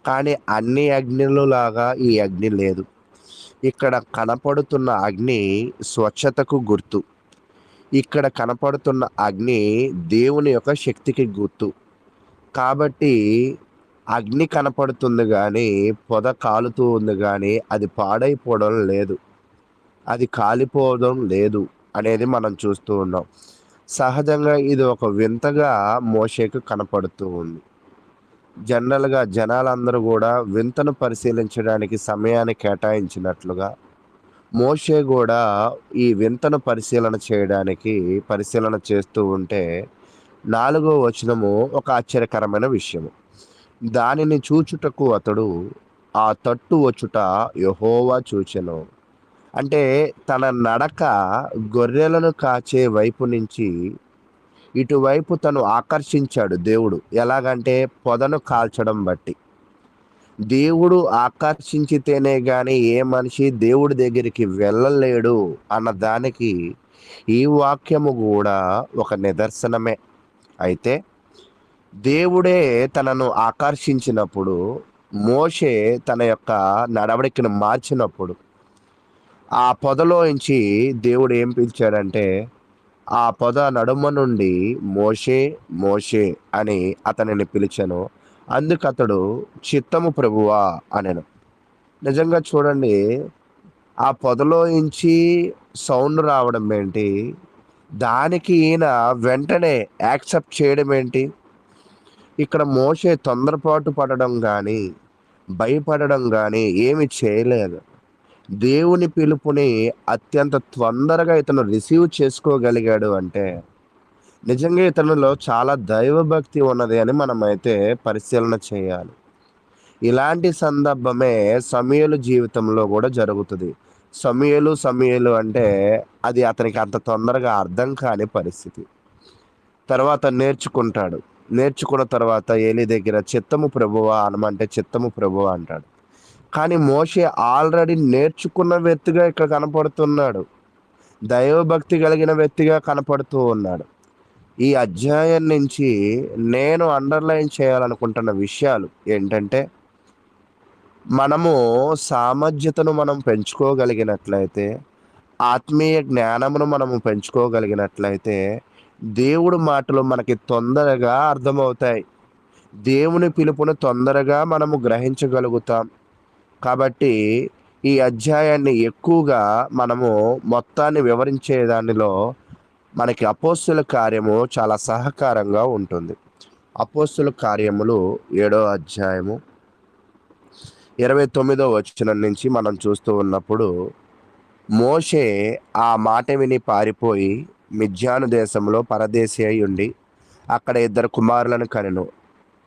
కానీ అన్ని అగ్నిలు లాగా ఈ అగ్ని లేదు. ఇక్కడ కనపడుతున్న అగ్ని స్వచ్ఛతకు గుర్తు. ఇక్కడ కనపడుతున్న అగ్ని దేవుని యొక్క శక్తికి గుర్తు. కాబట్టి అగ్ని కనపడుతుంది కానీ పొద కాలుతూ ఉంది కానీ అది పాడైపోవడం లేదు, అది కాలిపోవడం లేదు అనేది మనం చూస్తూ ఉన్నాం. సహజంగా ఇది ఒక వింతగా మోషేకు కనపడుతూ ఉంది. జనరల్గా జనాలందరూ కూడా వింతను పరిశీలించడానికి సమయాన్ని కేటాయించినట్లుగా మోషే కూడా ఈ వింతను పరిశీలన చేస్తూ ఉంటే 4వ వచనము ఒక ఆశ్చర్యకరమైన విషయము. దానిని చూచుటకు అతడు ఆ తట్టు వచ్చుట యెహోవా చూచెను. అంటే తన నడక గొర్రెలను కాచే వైపు నుంచి ఇటువైపు తను ఆకర్షించాడు దేవుడు. ఎలాగంటే పొదను కాల్చడం బట్టి. దేవుడు ఆకర్షించితేనే గాని ఏ మనిషి దేవుడి దగ్గరికి వెళ్ళలేడు అన్న దానికి ఈ వాక్యము కూడా ఒక నిదర్శనమే. అయితే దేవుడే తనను ఆకర్షించినప్పుడు, మోషే తన యొక్క నడవడికను మార్చినప్పుడు ఆ పొదలోంచి దేవుడు ఏం పిలిచాడంటే, ఆ పొద నడుమ నుండి మోషే మోషే అని అతనిని పిలిచెను. అందుకు అతడు చిత్తము ప్రభువా అనెను. నిజంగా చూడండి, ఆ పొదలోంచి సౌండ్ రావడం ఏంటి, దానికి ఈయన వెంటనే యాక్సెప్ట్ చేయడం ఏంటి? ఇక్కడ మోషే తొందరపాటు పడడం కానీ భయపడడం కానీ ఏమి చేయలేదు. దేవుని పిలుపుని అత్యంత తొందరగా ఇతను రిసీవ్ చేసుకోగలిగాడు అంటే నిజంగా ఇతనిలో చాలా దైవభక్తి ఉన్నది అని మనమైతే పరిశీలన చేయాలి. ఇలాంటి సందర్భమే సమూయేలు జీవితంలో కూడా జరుగుతుంది. సమూయేలు అంటే అది అతనికి అంత తొందరగా అర్థం కాని పరిస్థితి. తర్వాత నేర్చుకుంటాడు. నేర్చుకున్న తర్వాత ఏలీ దగ్గర చిత్తము ప్రభువా అనమంటే చిత్తము ప్రభువా అంటాడు. కానీ మోషే ఆల్రెడీ నేర్చుకున్న వ్యక్తిగా ఇక్కడ కనపడుతున్నాడు, దైవభక్తి కలిగిన వ్యక్తిగా కనపడుతూ ఉన్నాడు. ఈ అధ్యాయం నుంచి నేను అండర్లైన్ చేయాలనుకుంటున్న విషయాలు ఏంటంటే, మనము సామర్థ్యతను మనం పెంచుకోగలిగినట్లయితే, ఆత్మీయ జ్ఞానమును మనము పెంచుకోగలిగినట్లయితే దేవుడి మాటలు మనకి తొందరగా అర్థమవుతాయి. దేవుని పిలుపును తొందరగా మనము గ్రహించగలుగుతాం. కాబట్టి ఈ అధ్యాయాన్ని ఎక్కువగా మనము మొత్తాన్ని వివరించే దానిలో మనకి అపోస్తుల కార్యము చాలా సహకారంగా ఉంటుంది. అపోస్తుల కార్యములు 7వ అధ్యాయము 29వ వచనం నుంచి మనం చూస్తూ ఉన్నప్పుడు, మోషే ఆ మాట విని పారిపోయి మిద్యాను దేశంలో పరదేశి అయి ఉండి అక్కడ 2 కుమారులను కనెను.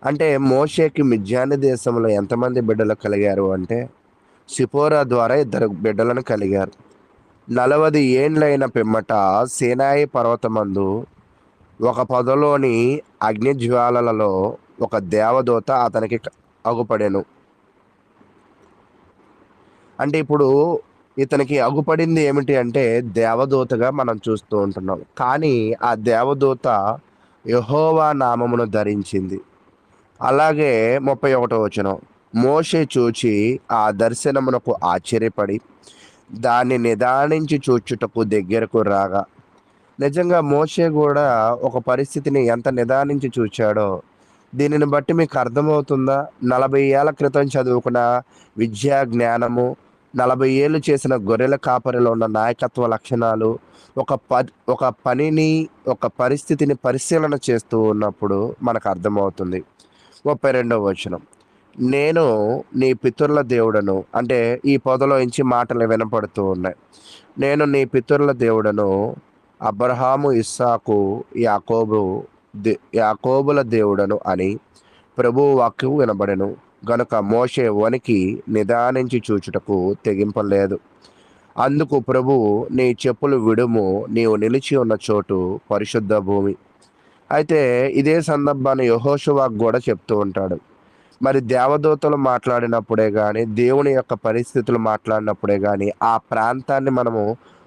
అంటే మోషేకి మిద్యాను దేశంలో ఎంతమంది బిడ్డలు కలిగారు అంటే, సిపోరా ద్వారా 2 బిడ్డలను కలిగారు. 40 ఏండ్లైన పిమ్మట సీనాయి పర్వతమందు ఒక పొదలోని అగ్నిజ్వాలలలో ఒక దేవదూత అతనికి అగుపడెను. అంటే ఇప్పుడు ఇతనికి అగుపడింది ఏమిటి అంటే దేవదూతగా మనం చూస్తూ ఉంటున్నాం. కానీ ఆ దేవదూత యెహోవా నామమును ధరించింది. అలాగే 31వ వచనం, మోషే చూచి ఆ దర్శనమునకు ఆశ్చర్యపడి దాన్ని నిదానించి చూచుటకు దగ్గరకు రాగా, నిజంగా మోషే కూడా ఒక పరిస్థితిని ఎంత నిదానించి చూచాడో దీనిని బట్టి మీకు అర్థమవుతుందా? 40 ఏళ్ల క్రితం చదువుకున్న విద్యా జ్ఞానము, 40 ఏళ్ళు చేసిన గొర్రెల కాపరిలో ఉన్న నాయకత్వ లక్షణాలు, ఒక పనిని, ఒక పరిస్థితిని పరిశీలన చేస్తూ ఉన్నప్పుడు మనకు అర్థమవుతుంది. 32వ వచనం, నేను నీ పితరుల దేవుడను. అంటే ఈ పొదలో నుంచి మాటలు వినపడుతూ ఉన్నాయి. నేను నీ పితరుల దేవుడను, అబ్రహాము, ఇస్సాకు, యాకోబుల దేవుడను అని ప్రభువు వాక్యం వినబడెను. గనుక మోషే వణికి నిదానించి చూచుటకు తెగింపలేదు. అందుకు ప్రభువు, నీ చెప్పులు విడుము, నీవు నిలిచి ఉన్న చోటు పరిశుద్ధ భూమి. అయితే ఇదే సందర్భాన్ని యెహోషువకు కూడా చెప్తూ ఉంటాడు. మరి దేవదూతలు మాట్లాడినప్పుడే కానీ, దేవుని యొక్క పరిస్థితులు మాట్లాడినప్పుడే కానీ ఆ ప్రాంతాన్ని మనము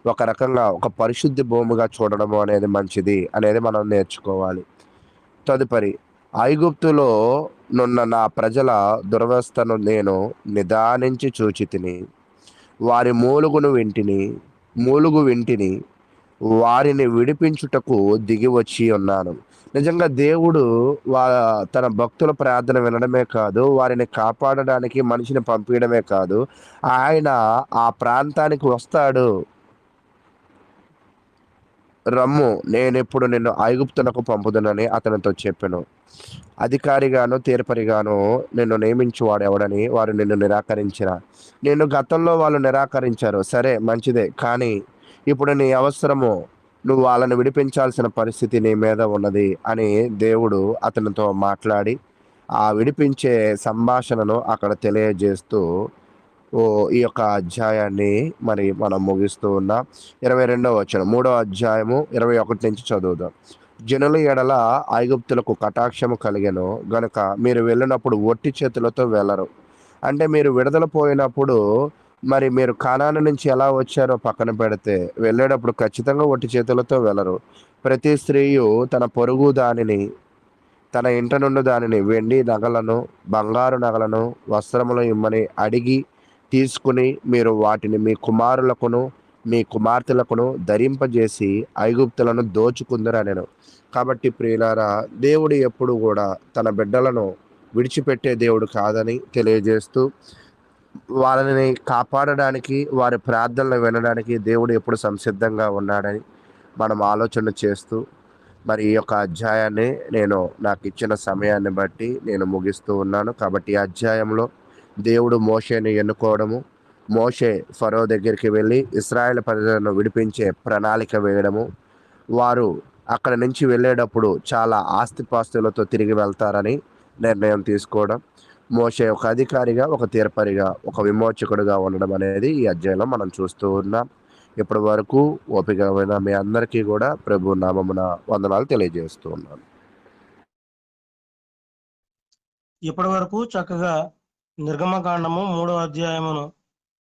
ఒక రకంగా ఒక పరిశుద్ధ భూమిగా చూడడం అనేది మంచిది అనేది మనం నేర్చుకోవాలి. తదుపరి, ఐగుప్తులో నున్న నా ప్రజల దురవస్థను నేను నిదానించి చూచితిని. వారి మూలుగు వింటిని వారిని విడిపించుటకు దిగి వచ్చి ఉన్నాను. నిజంగా దేవుడు తన భక్తుల ప్రార్థన వినడమే కాదు, వారిని కాపాడడానికి మనిషిని పంపించడమే కాదు, ఆయన ఆ ప్రాంతానికి వస్తాడు. రమ్ము, నేనెప్పుడు నిన్ను ఐగుప్తునకు పంపుదునని అతనితో చెప్పెను. అధికారిగాను తీర్పరిగాను నిన్ను నియమించువాడు ఎవడని వారు నిన్ను నిరాకరించిన. నిన్ను గతంలో వాళ్ళు నిరాకరించారు, సరే మంచిదే, కానీ ఇప్పుడు నీ అవసరము, నువ్వు వాళ్ళని విడిపించాల్సిన పరిస్థితి నీ మీద ఉన్నది అని దేవుడు అతనితో మాట్లాడి ఆ విడిపించే సంభాషణను అక్కడ తెలియజేస్తూ ఈ యొక్క అధ్యాయాన్ని మరి మనం ముగిస్తూ ఉన్నాం. 22వ వచనం, 3వ అధ్యాయము 21 నుంచి చదువుదాం. జనుల ఎడల ఐగుప్తులకు కటాక్షము కలిగెను గనుక మీరు వెళ్ళినప్పుడు ఒట్టి చేతులతో వెళ్ళరు. అంటే మీరు విడుదల పోయినప్పుడు మరి మీరు కానాను నుంచి ఎలా వచ్చారో పక్కన పెడితే వెళ్ళేటప్పుడు ఖచ్చితంగా ఒట్టి చేతులతో వెళ్ళరు. ప్రతి స్త్రీయు తన పొరుగు దానిని, తన ఇంట నుండి దానిని వెండి నగలను, బంగారు నగలను, వస్త్రములు ఇమ్మని అడిగి తీసుకుని మీరు వాటిని మీ కుమారులకును మీ కుమార్తెలకును ధరింపజేసి ఐగుప్తులను దోచుకుందరనెను. కాబట్టి ప్రియులారా, దేవుడు ఎప్పుడు కూడా తన బిడ్డలను విడిచిపెట్టే దేవుడు కాదని తెలియజేస్తూ, వాళ్ళని కాపాడడానికి, వారి ప్రార్థనలు వినడానికి దేవుడు ఎప్పుడు సంసిద్ధంగా ఉన్నాడని మనం ఆలోచన చేస్తూ, మరి ఈ యొక్క అధ్యాయాన్ని నాకు ఇచ్చిన సమయాన్ని బట్టి నేను ముగిస్తూ ఉన్నాను. కాబట్టి ఈ అధ్యాయంలో దేవుడు మోషేని ఎన్నుకోవడము, మోషే ఫరో దగ్గరికి వెళ్ళి ఇశ్రాయేలు ప్రజలను విడిపించే ప్రణాళిక వేయడము, వారు అక్కడ నుంచి వెళ్ళేటప్పుడు చాలా ఆస్తిపాస్తులతో తిరిగి వెళ్తారని నిర్ణయం తీసుకోవడం, మోషే ఒక అధికారిగా, ఒక తీర్పరిగా, ఒక విమోచకుడుగా ఉండడం అనేది ఈ అధ్యాయంలో మనం చూస్తూ ఉన్నాం. ఇప్పటి వరకు ఓపిక ఉన్న మీ అందరికీ కూడా ప్రభు నామమున వందనాలు తెలియజేస్తూ ఉన్నాను. ఇప్పటి వరకు చక్కగా నిర్గమకాండము 3వ అధ్యాయమును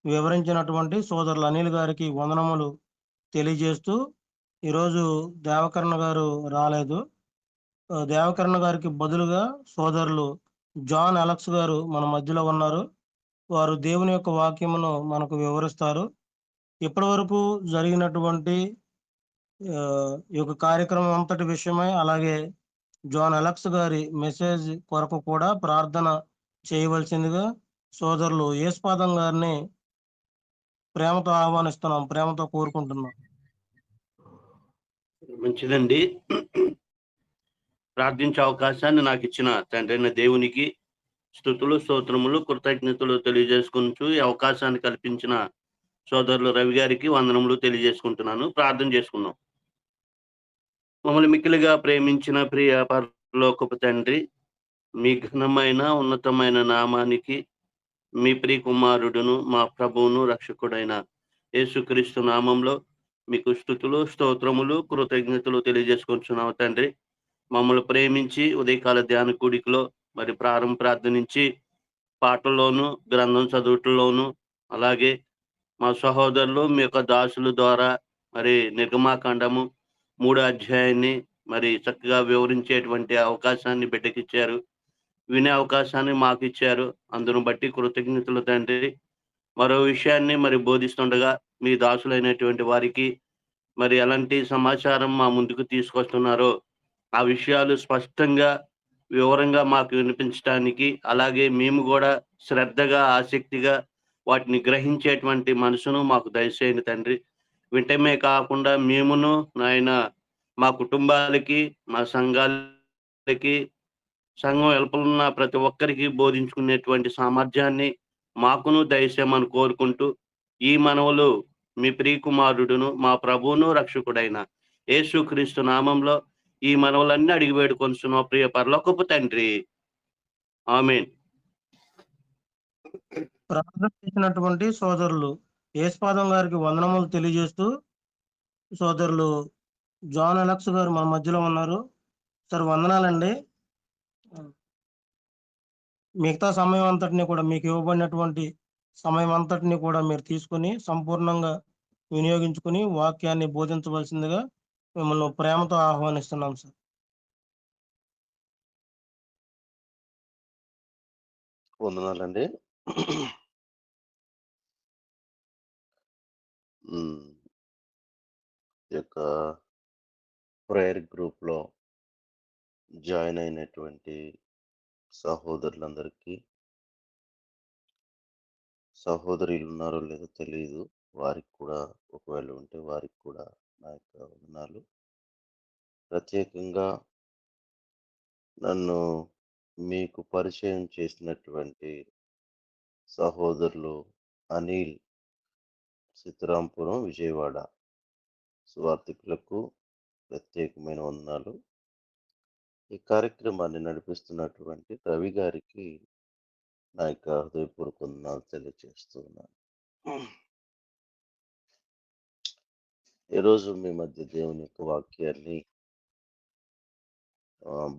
వివరించినటువంటి సోదరులు అనిల్ గారికి వందనములు తెలియజేస్తూ, ఈరోజు దేవకరణ గారు రాలేదు. దేవకరణ గారికి బదులుగా సోదరులు జాన్ అలెక్స్ గారు మన మధ్యలో ఉన్నారు. వారు దేవుని యొక్క వాక్యమును మనకు వివరిస్తారు. ఇప్పటి వరకు జరిగినటువంటి ఈ యొక్క కార్యక్రమం అంతటి విషయమై, అలాగే జాన్ అలెక్స్ గారి మెసేజ్ కొరకు కూడా ప్రార్థన చేయవలసిందిగా సోదరులు యేసుపాదం గారిని ప్రేమతో ఆహ్వానిస్తున్నాం, ప్రేమతో కోరుకుంటున్నాం. మంచిదండి. ప్రార్థించే అవకాశాన్ని నాకు ఇచ్చిన తండ్రైన దేవునికి స్తుతులు, స్తోత్రములు, కృతజ్ఞతలు తెలియజేసుకుంటూ ఈ అవకాశాన్ని కల్పించిన సోదరులు రవి గారికి వందనములు తెలియజేసుకుంటున్నాను. ప్రార్థన చేసుకుందాం. మమ్మల్ని మిక్కిలిగా ప్రేమించిన ప్రియ పరలోకపు తండ్రి, మీ ఘనమైన ఉన్నతమైన నామానికి మీ ప్రియ కుమారుడును మా ప్రభువును రక్షకుడైన యేసుక్రీస్తు నామంలో మీకు స్తుతులు, స్తోత్రములు, కృతజ్ఞతలు తెలియజేసుకుంటున్నాము తండ్రి. మమ్మల్ని ప్రేమించి ఉదయకాల ధ్యాన కూడికలో మరి ప్రార్థన నుంచి పాటల్లోను, గ్రంథం చదువుటలోను, అలాగే మా సహోదరులు మీ యొక్క దాసుల ద్వారా మరి నిర్గమాకాండము 3వ అధ్యాయాన్ని మరి చక్కగా వివరించేటువంటి అవకాశాన్ని బిడ్డకిచ్చారు. వినే అవకాశాన్ని మాకు ఇచ్చారు. అందును బట్టి కృతజ్ఞతలు తండ్రి. మరో విషయాన్ని మరి బోధిస్తుండగా మీ దాసులైనటువంటి వారికి మరి ఎలాంటి సమాచారం మా ముందుకు తీసుకొస్తున్నారో ఆ విషయాలు స్పష్టంగా వివరంగా మాకు వినిపించడానికి, అలాగే మేము కూడా శ్రద్ధగా, ఆసక్తిగా వాటిని గ్రహించేటువంటి మనసును మాకు దయచేయండి తండ్రి. వింటమే కాకుండా మేమును నాయన మా కుటుంబాలకి, మా సంఘాలకి, సంఘం వెలుపలున్న ప్రతి ఒక్కరికి బోధించుకునేటువంటి సామర్థ్యాన్ని మాకును దయచేయమని కోరుకుంటూ, ఈ మనవులు మీ ప్రియ కుమారుడును మా ప్రభువును రక్షకుడైన యేసుక్రీస్తు నామంలో ఈ మనవులన్నీ అడిగి వేడుకొనుచున్న ప్రియ పరలోకపు తండ్రి. ఆమేన్. ప్రార్థన చేసినటువంటి సోదరులు యేసుపాదం గారికి వందనములు తెలియజేస్తూ, సోదరులు జాన్ అలెక్స్ గారు మన మధ్యలో ఉన్నారు. సార్ వందనాలండి. మిగతా సమయం అంతటిని కూడా మీకు ఇవ్వబడినటువంటి సమయం అంతటిని కూడా మీరు తీసుకుని సంపూర్ణంగా వినియోగించుకుని వాక్యాన్ని బోధించవలసిందిగా మిమ్మల్ని ప్రేమతో ఆహ్వానిస్తున్నాం సార్. వందనాలండి. ఈ యొక్క ప్రేయర్ గ్రూప్లో జాయిన్ అయినటువంటి సహోదరులందరికీ, సహోదరులు ఉన్నారో లేదో తెలియదు, వారికి కూడా ఒకవేళ ఉంటే వారికి కూడా నా యొక్క వందనాలు. ప్రత్యేకంగా నన్ను మీకు పరిచయం చేసినటువంటి సహోదరులు అనిల్, సీతారాంపురం, విజయవాడ సువార్థికులకు ప్రత్యేకమైన వందనాలు. ఈ కార్యక్రమాన్ని నడిపిస్తున్నటువంటి రవి గారికి నా యొక్క హృదయపూర్వక వందనాలు తెలియజేస్తున్నాను. ఈరోజు మీ మధ్య దేవుని యొక్క వాక్యాన్ని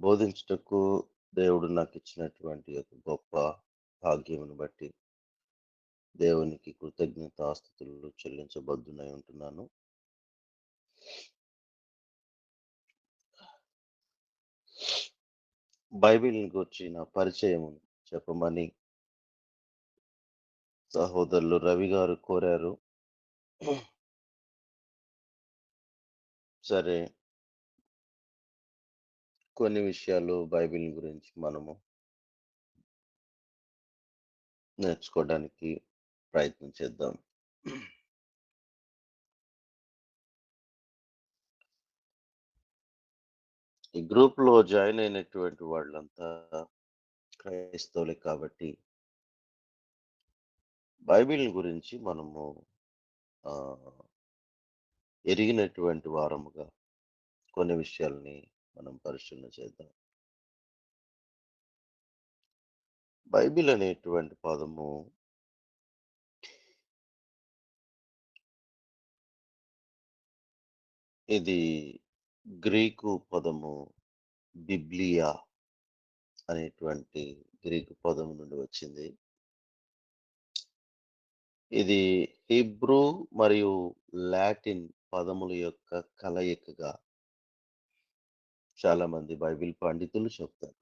బోధించుటకు దేవుడు నాకు ఇచ్చినటువంటి ఒక గొప్ప భాగ్యమును బట్టి దేవునికి కృతజ్ఞతాస్తుతులు చెల్లించబద్దునై ఉంటున్నాను. బైబిల్ని గురించిన పరిచయం చెప్పమని సహోదరులు రవి గారు కోరారు. సరే, కొన్ని విషయాలు బైబిల్ గురించి మనము నేర్చుకోవడానికి ప్రయత్నం చేద్దాం. ఈ గ్రూప్లో జాయిన్ అయినటువంటి వాళ్ళంతా క్రైస్తవులే కాబట్టి బైబిల్ గురించి మనము ఎరిగినటువంటి వారముగా కొన్ని విషయాల్ని మనం పరిశీలన చేద్దాం. బైబిల్ అనేటువంటి పదము ఇది గ్రీకు పదము బిబ్లియా అనేటువంటి గ్రీకు పదము నుండి వచ్చింది. ఇది హీబ్రూ మరియు లాటిన్ పదముల యొక్క కలయికగా చాలా మంది బైబిల్ పండితులు చెప్తారు.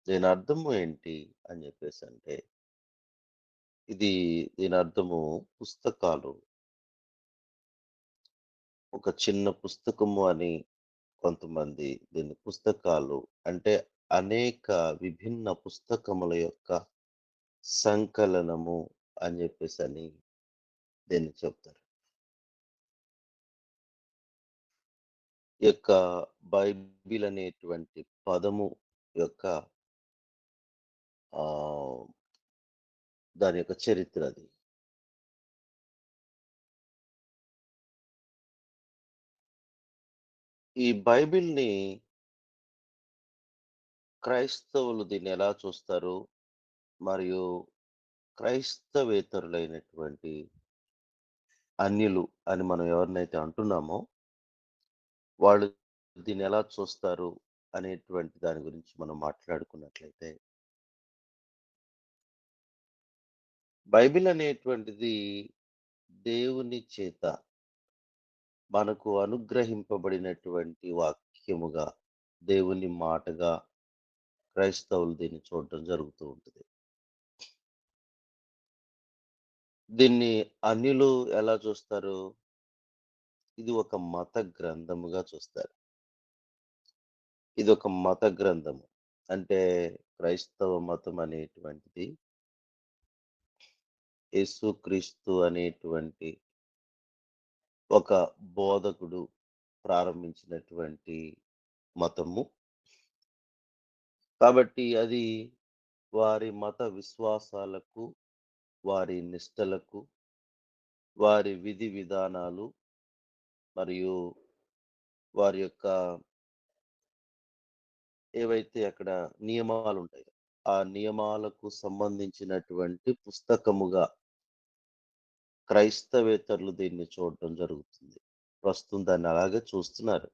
దీని అర్థము ఏంటి అని చెప్పేసి అంటే, దీని అర్థము పుస్తకాలు, ఒక చిన్న పుస్తకము అని కొంతమంది దీన్ని పుస్తకాలు అంటే అనేక విభిన్న పుస్తకముల యొక్క సంకలనము అని చెప్పేసి అని దేన్ని చెప్తారు? ఈ యొక్క బైబిల్ అనేటువంటి పదము యొక్క దాని యొక్క చరిత్ర అది. ఈ బైబిల్‌ని క్రైస్తవులు దీన్ని ఎలా చూస్తారు? మరియు క్రైస్తవేతరులైనటువంటి అన్యులు అని మనం ఎవరినైతే అంటున్నామో, వాళ్ళు దీన్ని ఎలా చూస్తారు అనేటువంటి దాని గురించి మనం మాట్లాడుకున్నట్లయితే, బైబిల్ అనేటువంటిది దేవుని చేత మనకు అనుగ్రహింపబడినటువంటి వాక్యముగా, దేవుని మాటగా క్రైస్తవులు దీన్ని చూడటం జరుగుతూ ఉంటుంది. దీన్ని అన్యులు ఎలా చూస్తారు? ఇది ఒక మత గ్రంథముగా చూస్తారు. ఇది ఒక మత గ్రంథము. అంటే క్రైస్తవ మతం అనేటువంటిది యేసుక్రీస్తు అనేటువంటి ఒక బోధకుడు ప్రారంభించినటువంటి మతము. కాబట్టి అది వారి మత విశ్వాసాలకు, వారి నిష్టలకు, వారి విధి విధానాలు మరియు వారి యొక్క ఏవైతే అక్కడ నియమాలుంటాయో, ఆ నియమాలకు సంబంధించినటువంటి పుస్తకముగా క్రైస్తవేతరులు దీన్ని చూడటం జరుగుతుంది. ప్రస్తుతం దాన్ని అలాగే చూస్తున్నారు.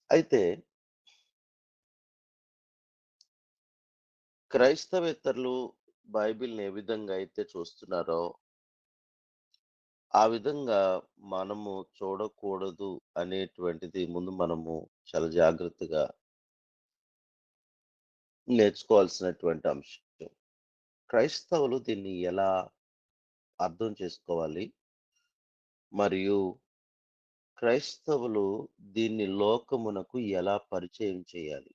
అయితే క్రైస్తవేతరులు బైబిల్‌ని ఏ విధంగా అయితే చూస్తున్నారో, ఆ విధంగా మనము చూడకూడదు అనేటువంటిది ముందు మనము చాలా జాగ్రత్తగా నేర్చుకోవాల్సినటువంటి అంశం. క్రైస్తవులు దీన్ని ఎలా అర్థం చేసుకోవాలి? మరియు క్రైస్తవులు దీన్ని లోకమునకు ఎలా పరిచయం చేయాలి?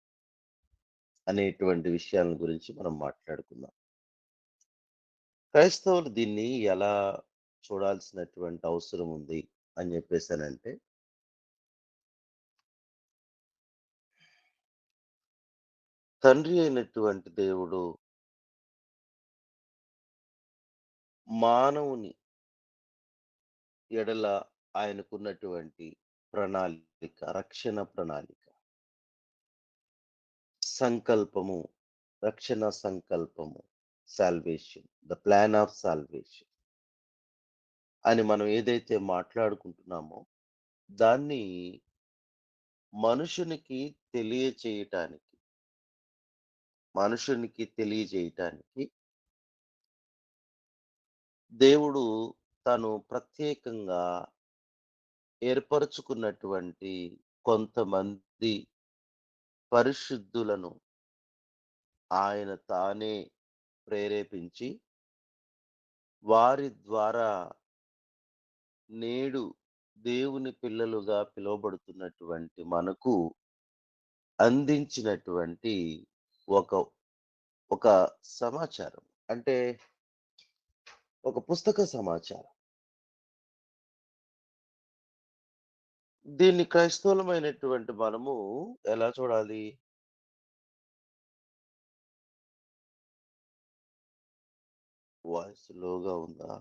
అనేటువంటి విషయాల గురించి మనం మాట్లాడుకుందాం. క్రైస్తవులు దీన్ని ఎలా చూడాల్సినటువంటి అవసరం ఉంది అని చెప్పేసానంటే, తండ్రి అయినటువంటి దేవుడు మానవుని ఎడల ఆయనకున్నటువంటి ప్రణాళిక, రక్షణ ప్రణాళిక, సంకల్పము, రక్షణ సంకల్పము, salvation, the plan of salvation అని మనం ఏదైతే మాట్లాడుకుంటున్నామో, దాన్ని మనుషునికి తెలియజేయటానికి దేవుడు తను ప్రత్యేకంగా ఏర్పరచుకున్నటువంటి కొంతమంది పరిశుద్ధులను ఆయన తానే ప్రేరేపించి, వారి ద్వారా నేడు దేవుని పిల్లలుగా పిలువబడుతున్నటువంటి మనకు అందించినటువంటి ఒక ఒక సమాచారం. అంటే ఒక పుస్తక సమాచారం. దీన్ని క్రైస్తవులమైనటువంటి మనము ఎలా చూడాలి? వాయిస్ లోగా ఉందా?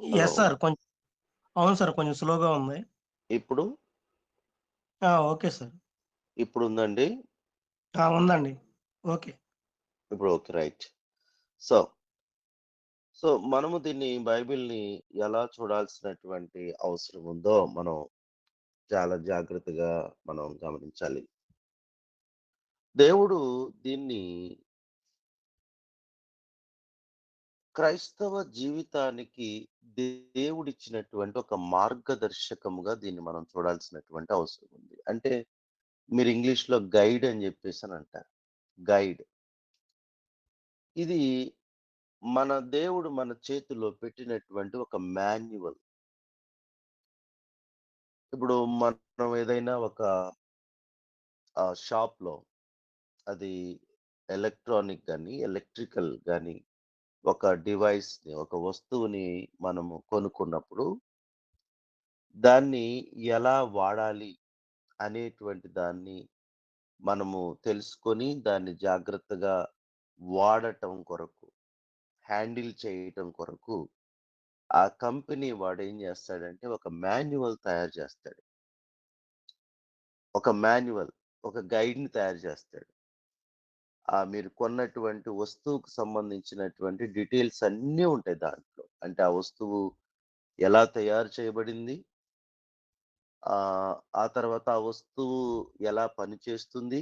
హలో. Yes sir. కొంచెం అవును సార్. కొంచెం స్లోగా ఉంది. ఇప్పుడు? Okay sir. ఇప్పుడుందండి? ఉందండి. ఓకే. ఇప్పుడు ఓకే. రైట్. సో, మనము దీన్ని బైబిల్‌ని ఎలా చూడాల్సినటువంటి అవసరం ఉందో మనం చాలా జాగ్రత్తగా మనం గమనించాలి. దేవుడు దీన్ని క్రైస్తవ జీవితానికి దేవుడిచ్చినటువంటి ఒక మార్గదర్శకముగా దీన్ని మనం చూడాల్సినటువంటి అవసరం ఉంది. అంటే మీరు ఇంగ్లీష్‌లో గైడ్ అని చెప్పేసని అంటారు. గైడ్. ఇది మన దేవుడు మన చేతిలో పెట్టినటువంటి ఒక మాన్యువల్. ఇప్పుడు మనం ఏదైనా ఒక షాప్‌లో అది ఎలక్ట్రానిక్ గాని, ఎలక్ట్రికల్ గాని ఒక డివైస్‌ని, ఒక వస్తువుని మనము కొనుక్కున్నప్పుడు, దాన్ని ఎలా వాడాలి అనేటువంటి దాన్ని మనము తెలుసుకొని, దాన్ని జాగ్రత్తగా వాడటం కొరకు, హ్యాండిల్ చేయటం కొరకు, ఆ కంపెనీ వాడేం జేస్తాడంటే, ఒక మాన్యువల్ తయారు జేస్తాడు. ఒక మాన్యువల్, ఒక గైడ్‌ని తయారు జేస్తాడు. మీరు కొన్నటువంటి వస్తువుకు సంబంధించినటువంటి డీటెయిల్స్ అన్నీ ఉంటాయి దాంట్లో. అంటే ఆ వస్తువు ఎలా తయారు చేయబడింది? ఆ తర్వాత ఆ వస్తువు ఎలా పనిచేస్తుంది?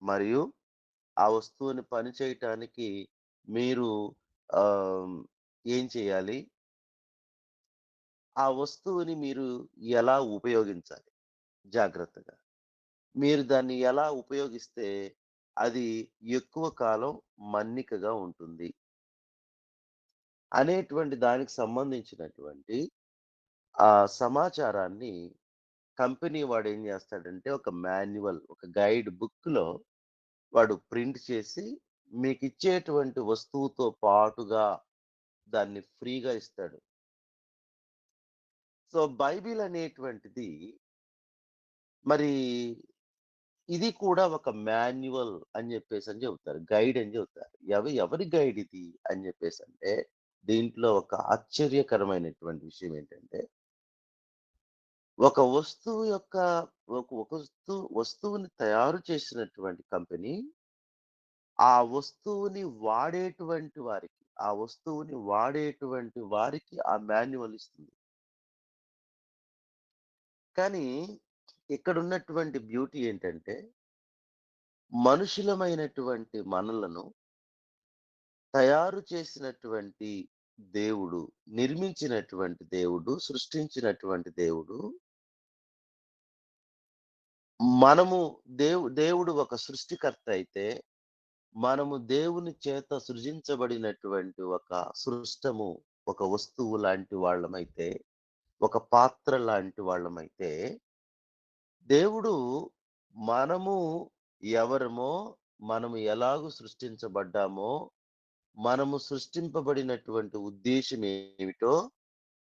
మరియు ఆ వస్తువుని పనిచేయటానికి మీరు ఆహ్, ఏం చేయాలి? ఆ వస్తువుని మీరు ఎలా ఉపయోగించాలి జాగ్రత్తగా? మీరు దాన్ని ఎలా ఉపయోగిస్తే అది ఎక్కువ కాలం మన్నికగా ఉంటుంది అనేటువంటి దానికి సంబంధించినటువంటి ఆ సమాచారాన్ని కంపెనీ వాడేం జేస్తాడంటే ఒక మాన్యువల్, ఒక గైడ్ బుక్‌లో వాడు ప్రింట్ చేసి మీకిచ్చేటువంటి వస్తువుతో పాటుగా దాన్ని ఫ్రీగా ఇస్తాడు. సో, బైబిల్ అనేటువంటిది మరి ఇది కూడా ఒక మాన్యువల్ అని జెప్పేసని చెబుతారు. గైడ్ అని చెబుతారు. ఎవరి గైడ్ ఇది అని జెప్పేసంటే, దీంట్లో ఒక ఆశ్చర్యకరమైనటువంటి విషయం ఏంటంటే, ఒక వస్తువు యొక్క ఒక వస్తువుని తయారు చేసినటువంటి కంపెనీ, ఆ వస్తువుని వాడేటువంటి వారికి ఆ మాన్యువల్ ఇస్తుంది. కానీ ఇక్కడున్నటువంటి బ్యూటీ ఏంటంటే, మనుషులమైనటువంటి మనలను తయారు చేసినటువంటి దేవుడు, నిర్మించినటువంటి దేవుడు, సృష్టించినటువంటి దేవుడు, మనము దేవుడు ఒక సృష్టికర్త అయితే, మనము దేవుని చేత సృజించబడినటువంటి ఒక సృష్టము, ఒక వస్తువు లాంటి వాళ్ళమైతే, ఒక పాత్ర లాంటి వాళ్ళమైతే, దేవుడు మనము ఎవరమో, మనము ఎలాగు సృష్టించబడ్డామో, మనము సృష్టింపబడినటువంటి ఉద్దేశ్యం ఏమిటో,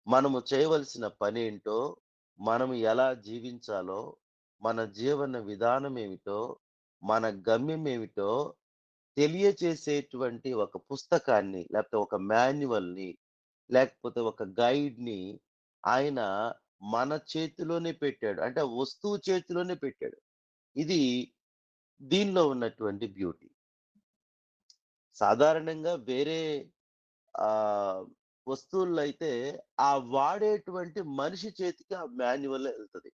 మనము చేయవలసిన పనేంటో, మనము ఎలా జీవించాలో, మన జీవన విధానం ఏమిటో, మన గమ్యం ఏమిటో తెలియచేసేటువంటి ఒక పుస్తకాన్ని, లేకపోతే ఒక మాన్యువల్‌ని, లేకపోతే ఒక గైడ్‌ని ఆయన మన చేతిలోనే పెట్టాడు. అంటే ఆ వస్తువు చేతిలోనే పెట్టాడు. ఇది దీనిలో ఉన్నటువంటి బ్యూటీ. సాధారణంగా వేరే ఆహ్, వస్తువుల్లో అయితే ఆ వాడేటువంటి మనిషి చేతికి ఆ మాన్యువల్ ఎళ్తది.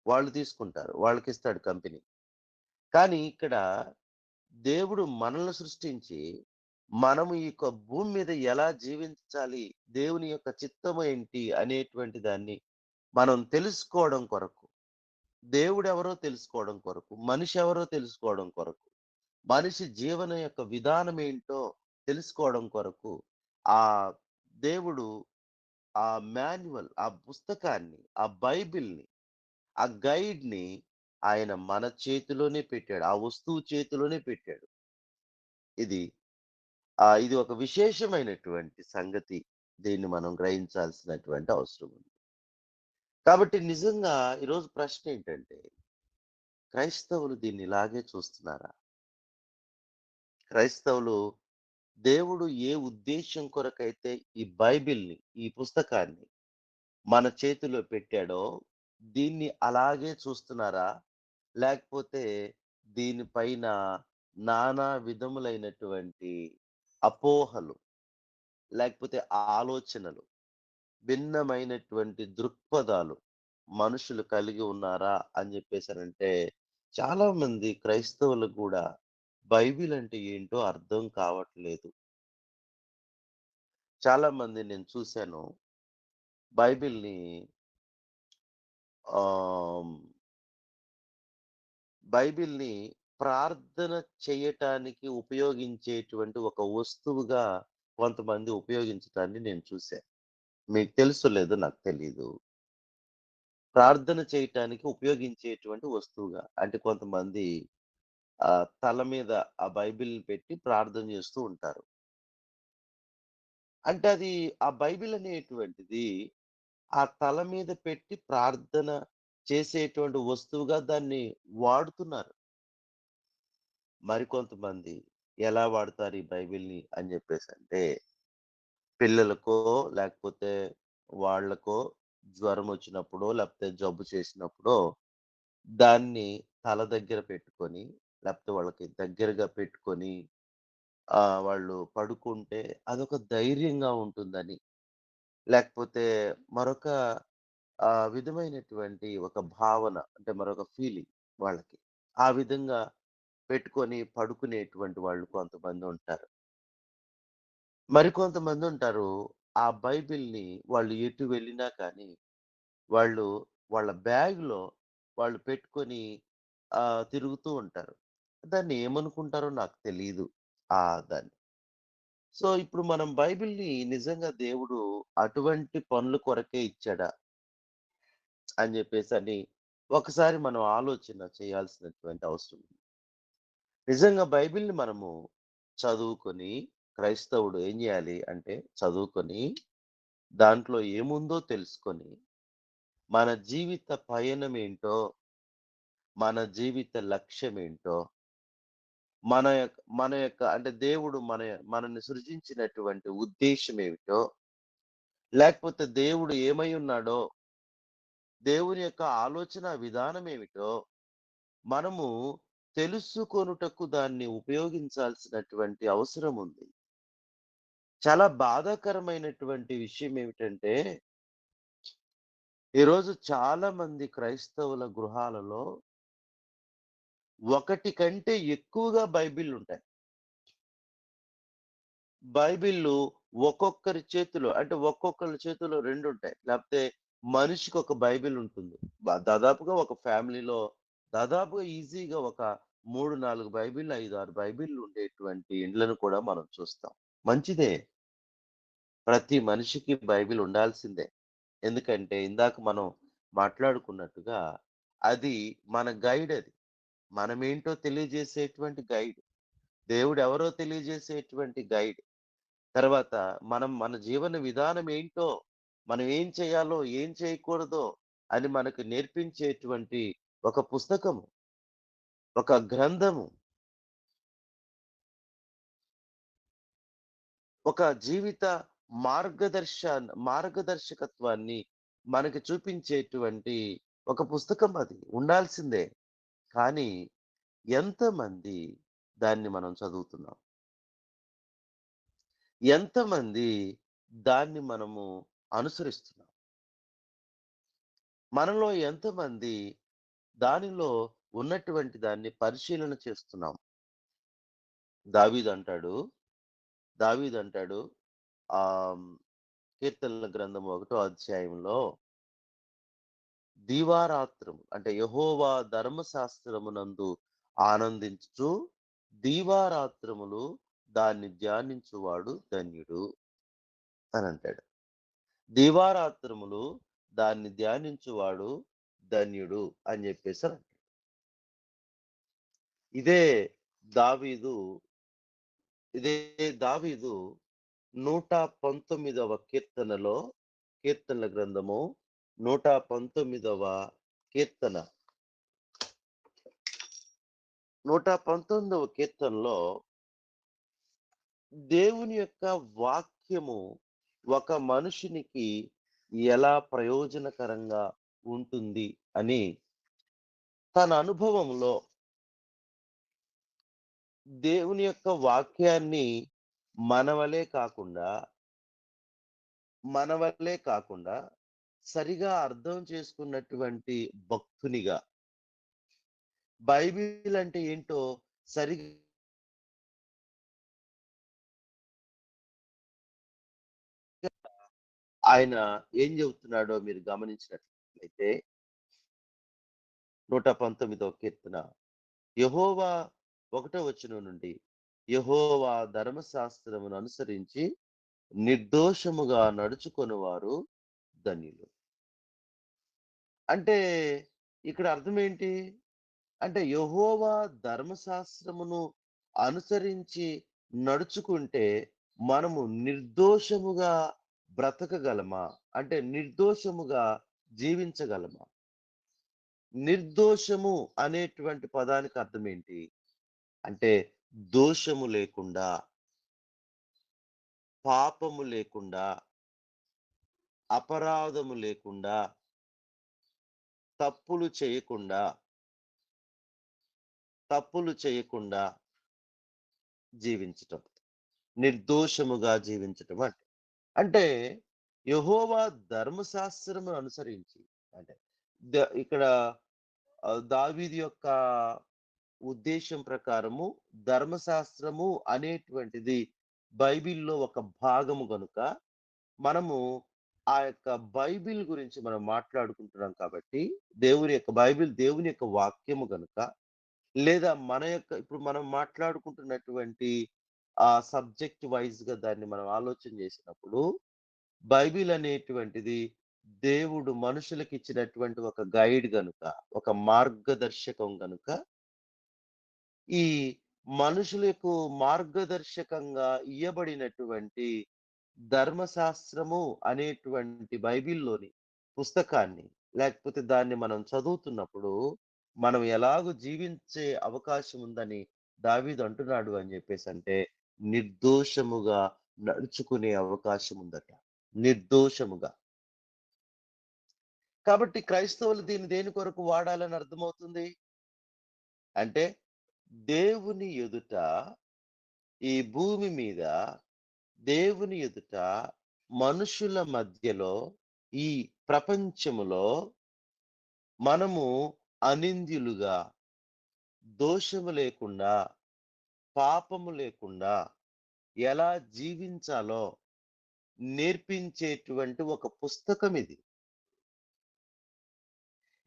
వాళ్ళు తీసుకుంటారు. వాళ్ళకిస్తాడు కంపెనీ. కానీ ఇక్కడ దేవుడు మనల్ని సృష్టించి, మనము ఈ యొక్క భూమి మీద ఎలా జీవించాలి, దేవుని యొక్క చిత్తము ఏంటి అనేటువంటి దాన్ని మనం తెలుసుకోవడం కొరకు, దేవుడెవరో తెలుసుకోవడం కొరకు, మనిషి ఎవరో తెలుసుకోవడం కొరకు, మనిషి జీవనం యొక్క విధానం ఏంటో తెలుసుకోవడం కొరకు, ఆ దేవుడు ఆ మాన్యువల్, ఆ పుస్తకాన్ని, ఆ బైబిల్‌ని, ఆ గైడ్‌ని ఆయన మన చేతిలోనే పెట్టాడు. ఆ వస్తువు చేతిలోనే పెట్టాడు. ఇది ఇది ఒక విశేషమైనటువంటి సంగతి. దీన్ని మనం గ్రహించాల్సినటువంటి అవసరం ఉంది. కాబట్టి నిజంగా ఈరోజు ప్రశ్న ఏంటంటే, క్రైస్తవులు దీన్ని ఇలాగే చూస్తున్నారా? క్రైస్తవులు దేవుడు ఏ ఉద్దేశ్యం కొరకైతే ఈ బైబిల్‌ని, ఈ పుస్తకాన్ని మన చేతిలో పెట్టాడో, దీన్ని అలాగే చూస్తున్నారా? లేకపోతే దీనిపైన నానా విధములైనటువంటి అపోహలు, లేకపోతే ఆలోచనలు, భిన్నమైనటువంటి దృక్పథాలు మనుషులు కలిగి ఉన్నారా అని చెప్పేసనంటే, చాలా మంది క్రైస్తవులకు గూడా బైబిల్ అంటే ఏంటో అర్థం కావట్లేదు. చాలా మంది నేను చూసాను. బైబిల్‌ని ఆహ్, బైబిల్‌ని ప్రార్థన చేయటానికి ఉపయోగించేటువంటి ఒక వస్తువుగా కొంతమంది ఉపయోగించటాన్ని నేను చూసా. మీకు తెలుసో లేదో నాకు తెలీదు. ప్రార్థన చేయటానికి ఉపయోగించేటువంటి వస్తువుగా. అంటే కొంతమంది తల మీద ఆ బైబిల్‌ని పెట్టి ప్రార్థన చేస్తూ ఉంటారు. అంటే అది ఆ బైబిల్ అనేటువంటిది ఆ తల మీద పెట్టి ప్రార్థన చేసేటువంటి వస్తువుగా దాన్ని వాడుతున్నారు. మరికొంతమంది ఎలా వాడతారు ఈ బైబిల్‌ని అని జెప్పేసంటే, పిల్లలకో లేకపోతే వాళ్ళకో జ్వరం వచ్చినప్పుడో, లేకపోతే జబ్బు చేసినప్పుడో దాన్ని తల దగ్గర పెట్టుకొని, లేకపోతే వాళ్ళకి దగ్గరగా పెట్టుకొని వాళ్ళు పడుకుంటే అదొక ధైర్యంగా ఉంటుందని, లేకపోతే మరొక విధమైనటువంటి ఒక భావన అంటే మరొక ఫీలింగ్ వాళ్ళకి. ఆ విధంగా పెట్టుకొని పడుకునేటువంటి వాళ్ళు కొంతమంది ఉంటారు. మరికొంతమంది ఉంటారు ఆ బైబిల్‌ని వాళ్ళు ఎటు వెళ్ళినా కానీ వాళ్ళు వాళ్ళ బ్యాగ్‌లో వాళ్ళు పెట్టుకొని తిరుగుతూ ఉంటారు. దాన్ని ఏమనుకుంటారో నాకు తెలీదు. దాన్ని. సో, ఇప్పుడు మనం బైబిల్‌ని నిజంగా దేవుడు అటువంటి పనుల కొరకే ఇచ్చాడా? అని జెప్పేసని ఒకసారి మనం ఆలోచన చేయాల్సినటువంటి అవసరం ఉంది. నిజంగా బైబిల్‌ని మనము చదువుకొని క్రైస్తవుడు ఏం జేయాలి అంటే చదువుకొని దాంట్లో ఏముందో తెలుసుకొని మన జీవిత పయనమేంటో, మన జీవిత లక్ష్యమేంటో, మన యొక్క అంటే దేవుడు మనల్ని సృజించినటువంటి ఉద్దేశ్యమేమిటో, లేకపోతే దేవుడు ఏమై ఉన్నాడో, దేవుని యొక్క ఆలోచన విధానమేమిటో మనము తెలుసుకొనుటకు దాన్ని ఉపయోగించాల్సినటువంటి అవసరం ఉంది. చాలా బాధాకరమైనటువంటి విషయం ఏమిటంటే, ఈరోజు చాలా మంది క్రైస్తవుల గృహాలలో ఒకటి కంటే ఎక్కువగా బైబిళ్ళుంటాయి. బైబిల్లు ఒక్కొక్కరి చేతిలో అంటే ఒక్కొక్కళ్ళ చేతిలో 2 ఉంటాయి. లేకపోతే మనిషికొక బైబిల్ ఉంటుంది. దాదాపుగా ఒక ఫ్యామిలీలో దాదాపుగా ఈజీగా ఒక 3, 4 బైబిల్, 5, 6 బైబిల్లు ఉండేటువంటి ఇండ్లను కూడా మనం చూస్తాం. మంచిదే. ప్రతి మనిషికి బైబిల్ ఉండాల్సిందే. ఎందుకంటే ఇందాక మనం మాట్లాడుకున్నట్టుగా అది మన గైడ్ అది. మనమేంటో తెలియజేసేటువంటి గైడ్. దేవుడెవరో తెలియజేసేటువంటి గైడ్. తర్వాత మన జీవన విధానం ఏంటో, మనం ఏం చేయాలో, ఏం చేయకూడదో అని మనకు నేర్పించేటువంటి ఒక పుస్తకము, ఒక గ్రంథము, ఒక జీవిత మార్గదర్శకత్వాన్ని మనకి చూపించేటువంటి ఒక పుస్తకం అది. ఉండాల్సిందే. కానీ ఎంతమంది దాన్ని మనం చదువుతున్నాం? ఎంతమంది దాన్ని మనము అనుసరిస్తున్నాం? మనలో ఎంతమంది దానిలో ఉన్నటువంటి దాన్ని పరిశీలన చేస్తున్నాం? దావీదంటాడు, దావీదంటాడు ఆహ్, కీర్తనల గ్రంథం 1 అధ్యాయంలో దీవారాత్రము అంటే యెహోవా ధర్మశాస్త్రమునందు ఆనందించుచు దీవారాత్రములు దాన్ని ధ్యానించువాడు ధన్యుడు అని అంటాడు. దీవారాత్రములు దాన్ని ధ్యానించువాడు ధన్యుడు అని చెప్పేసి అని అంటాడు. ఇదే దావీదు ఇదే దావీదు 119వ కీర్తనలో కీర్తనల గ్రంథము 119వ కీర్తన 119వ కీర్తనలో దేవుని యొక్క వాక్యము ఒక మనుషునికి ఎలా ప్రయోజనకరంగా ఉంటుంది అని తన అనుభవంలో దేవుని యొక్క వాక్యాన్ని మన వలే కాకుండా సరిగా అర్థం చేసుకున్నటువంటి భక్తునిగా బైబిల్ అంటే ఏంటో సరిగా ఆయన ఏం చెబుతున్నాడో మీరు గమనించినట్లయితే 119వ కీర్తన యెహోవా 1వ వచనం నుండి యెహోవా ధర్మశాస్త్రమును అనుసరించి నిర్దోషముగా నడుచుకొనువారు ధన్యులు. అంటే ఇక్కడ అర్థం ఏంటి? అంటే యెహోవా ధర్మశాస్త్రమును అనుసరించి నడుచుకుంటే మనము నిర్దోషముగా బ్రతకగలమా? అంటే నిర్దోషముగా జీవించగలమా? నిర్దోషము అనేటువంటి పదానికి అర్థం ఏంటి? అంటే దోషము లేకుండా, పాపము లేకుండా, అపరాధము లేకుండా, తప్పులు చేయకుండా జీవించటం. నిర్దోషముగా జీవించటం అంటే. అంటే యెహోవా ధర్మశాస్త్రమును అనుసరించి, అంటే ఇక్కడ దావీదు యొక్క ఉద్దేశం ప్రకారము ధర్మశాస్త్రము అనేటువంటిది బైబిల్‌లో ఒక భాగము గనుక, మనము ఆ యొక్క బైబిల్ గురించి మనం మాట్లాడుకుంటున్నాం కాబట్టి, దేవుని యొక్క వాక్యము గనుక, లేదా మన యొక్క ఇప్పుడు మనం మాట్లాడుకుంటున్నటువంటి సబ్జెక్ట్ వైస్‌గా దాన్ని మనం ఆలోచన చేసినప్పుడు, బైబిల్ అనేటువంటిది దేవుడు మనుషులకి ఇచ్చినటువంటి ఒక గైడ్ గనుక, ఒక మార్గదర్శకం గనుక, ఈ మనుషులకు మార్గదర్శకంగా ఇయ్యబడినటువంటి ధర్మశాస్త్రము అనేటువంటి బైబిల్‌లోని పుస్తకాన్ని, లేకపోతే దాన్ని మనం చదువుతున్నప్పుడు, మనం ఎలాగో జీవించే అవకాశం ఉందని దావీదు అంటున్నాడు అని చెప్పేసంటే, నిర్దోషముగా నడుచుకునే అవకాశం ఉందట. నిర్దోషముగా. కాబట్టి క్రైస్తవులు దీన్ని దేని కొరకు వాడాలని అర్థమవుతుంది? అంటే దేవుని ఎదుట, ఈ భూమి మీద దేవుని ఎదుట, మనుషుల మధ్యలో, ఈ ప్రపంచములో మనము అనింద్యులుగా, దోషము లేకుండా, పాపము లేకుండా ఎలా జీవించాలో నేర్పించేటువంటి ఒక పుస్తకం ఇది.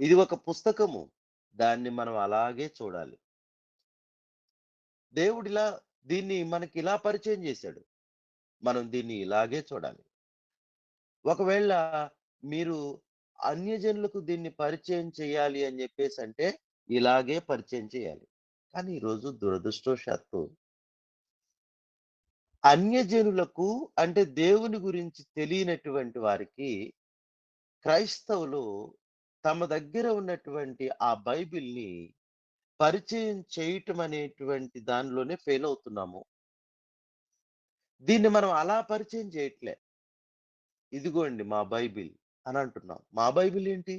ఇది ఒక పుస్తకము. దాన్ని మనం అలాగే చూడాలి. దేవుడిలా దీన్ని మనకి ఇలా పరిచయం చేశాడు. మనం దీన్ని ఇలాగే చూడాలి. ఒకవేళ మీరు అన్యజనులకు దీన్ని పరిచయం చేయాలి అని చెప్పేసంటే, ఇలాగే పరిచయం చేయాలి. కానీ ఈరోజు దురదృష్టవశాత్తు అన్యజనులకు, అంటే దేవుని గురించి తెలియనటువంటి వారికి, క్రైస్తవులు తమ దగ్గర ఉన్నటువంటి ఆ బైబిల్‌ని పరిచయం చేయటం అనేటువంటి దానిలోనే ఫెయిల్ అవుతున్నాము. దీన్ని మనం అలా పరిచయం చేయట్లే. ఇదిగోండి మా బైబిల్ అని అంటున్నాం. మా బైబిల్ ఏంటి?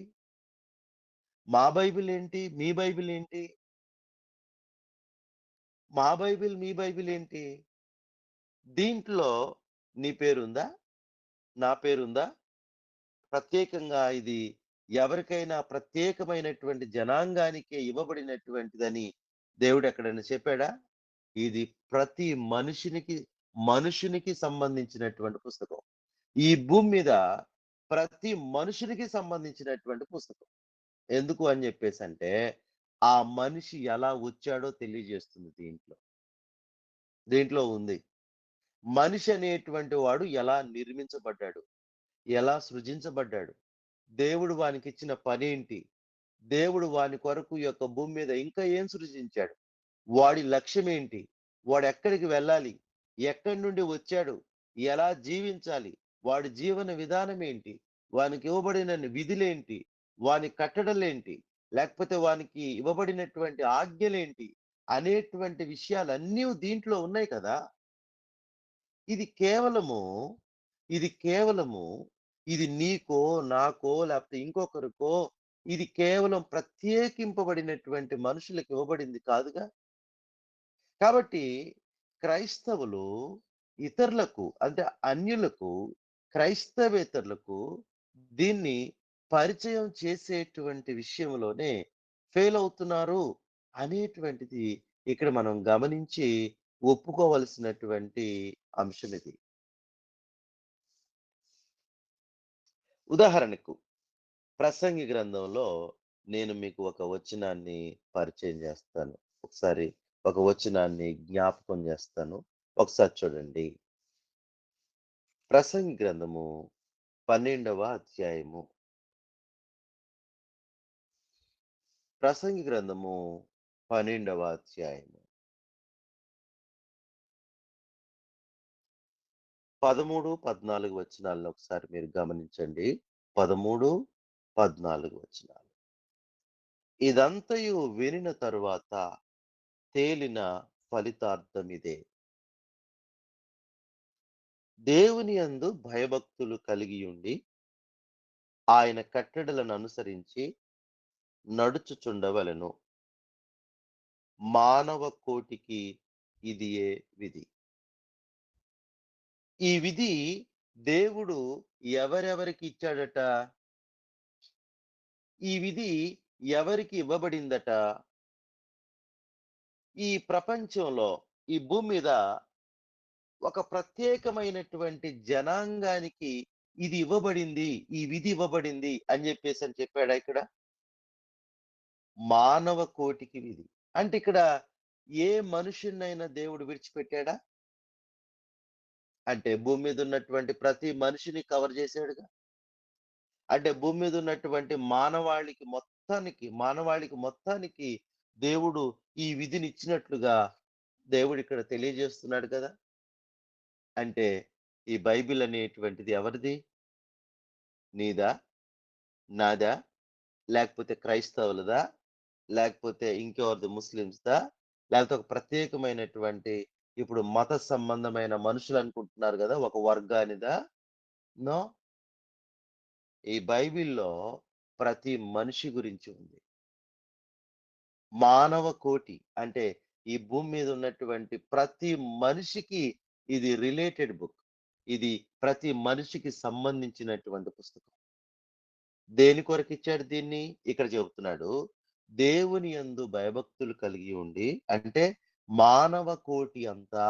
మా బైబిల్ ఏంటి? మీ బైబిల్ ఏంటి? మా బైబిల్, మీ బైబిల్ ఏంటి? దీంట్లో నీ పేరుందా? నా పేరుందా? ప్రత్యేకంగా ఇది ఎవరికైనా ప్రత్యేకమైనటువంటి జనాంగానికే ఇవ్వబడినటువంటిదని దేవుడు ఎక్కడైనా చెప్పాడా? ఇది ప్రతి మనుషునికి సంబంధించినటువంటి పుస్తకం. ఈ భూమి మీద ప్రతి మనుషునికి సంబంధించినటువంటి పుస్తకం. ఎందుకు అని చెప్పేసంటే, ఆ మనిషి ఎలా వచ్చాడో తెలియజేస్తుంది దీంట్లో. దీంట్లో ఉంది. మనిషి అనేటువంటి వాడు ఎలా నిర్మించబడ్డాడు? ఎలా సృజించబడ్డాడు? దేవుడు వానికిచ్చిన పనేంటి? దేవుడు వాని కొరకు ఈ యొక్క భూమి మీద ఇంకా ఏం సృజించాడు? వాడి లక్ష్యమేంటి? వాడెక్కడికి వెళ్ళాలి? ఎక్కడి నుండి వచ్చాడు? ఎలా జీవించాలి? వాడి జీవన విధానం ఏంటి? వానికి ఇవ్వబడిన విధులేంటి? వాని కట్టడలేంటి? లేకపోతే వానికి ఇవ్వబడినటువంటి ఆజ్ఞలేంటి? అనేటువంటి విషయాలన్నీ దీంట్లో ఉన్నాయి కదా! ఇది కేవలము ఇది కేవలము ఇది నీకో, నాకో, లేకపోతే ఇంకొకరికో, ఇది కేవలం ప్రత్యేకింపబడినటువంటి మనుషులకు ఇవ్వబడింది కాదుగా. కాబట్టి క్రైస్తవులు ఇతరులకు, అంటే అన్యులకు, క్రైస్తవేతరులకు దీన్ని పరిచయం చేసేటువంటి విషయంలోనే ఫెయిల్ అవుతున్నారు అనేటువంటిది ఇక్కడ మనం గమనించి ఒప్పుకోవలసినటువంటి అంశం ఇది. ఉదాహరణకు ప్రసంగి గ్రంథంలో నేను మీకు ఒక వచనాన్ని పరిచయం చేస్తాను. ఒకసారి ఒక వచనాన్ని జ్ఞాపకం చేస్తాను. ఒకసారి చూడండి. ప్రసంగి గ్రంథము 12వ అధ్యాయము. ప్రసంగి గ్రంథము 12వ అధ్యాయము. 13, 14 వచనాలను ఒకసారి మీరు గమనించండి. 13, 14 వచనాలు. ఇదంతయు వినిన తరువాత తేలిన ఫలితార్థమిదే. దేవుని యందు భయభక్తులు కలిగియుండి ఆయన కట్టడలను అనుసరించి నడుచుచుండవలెను. మానవ కోటికి ఇదియే విధి. ఈ విధి దేవుడు ఎవరెవరికి ఇచ్చాడట? ఈ విధి ఎవరికి ఇవ్వబడిందట? ఈ ప్రపంచంలో, ఈ భూమి మీద ఒక ప్రత్యేకమైనటువంటి జనాంగానికి ఇది ఇవ్వబడింది, ఈ విధి ఇవ్వబడింది అని చెప్పాడా ఇక్కడ? మానవ కోటికి విధి. అంటే ఇక్కడ ఏ మనుషున్నైనా దేవుడు విడిచిపెట్టాడా? అంటే భూమి మీద ఉన్నటువంటి ప్రతి మనిషిని కవర్ చేశాడుగా. అంటే భూమి మీద ఉన్నటువంటి మానవాళికి మొత్తానికి దేవుడు ఈ విధిని ఇచ్చినట్లుగా దేవుడు ఇక్కడ తెలియజేస్తున్నాడు కదా. అంటే ఈ బైబిల్ అనేటువంటిది ఎవరిది? నీదా, నాదా, లేకపోతే క్రైస్తవులదా, లేకపోతే ఇంకెవరిది, ముస్లిమ్స్దా, లేకపోతే ఒక ప్రత్యేకమైనటువంటి ఇప్పుడు మత సంబంధమైన మనుషులు అనుకుంటున్నారు కదా, ఒక వర్గానిదా? నో. ఈ బైబిల్లో ప్రతి మనిషి గురించి ఉంది. మానవ కోటి అంటే ఈ భూమి మీద ఉన్నటువంటి ప్రతి మనిషికి ఇది రిలేటెడ్ బుక్. ఇది ప్రతి మనిషికి సంబంధించినటువంటి పుస్తకం. దేని కొరకు ఇచ్చాడు దీన్ని? ఇక్కడ చెబుతున్నాడు, దేవుని యందు భయభక్తులు కలిగి ఉండి, అంటే మానవ కోటి అంతా,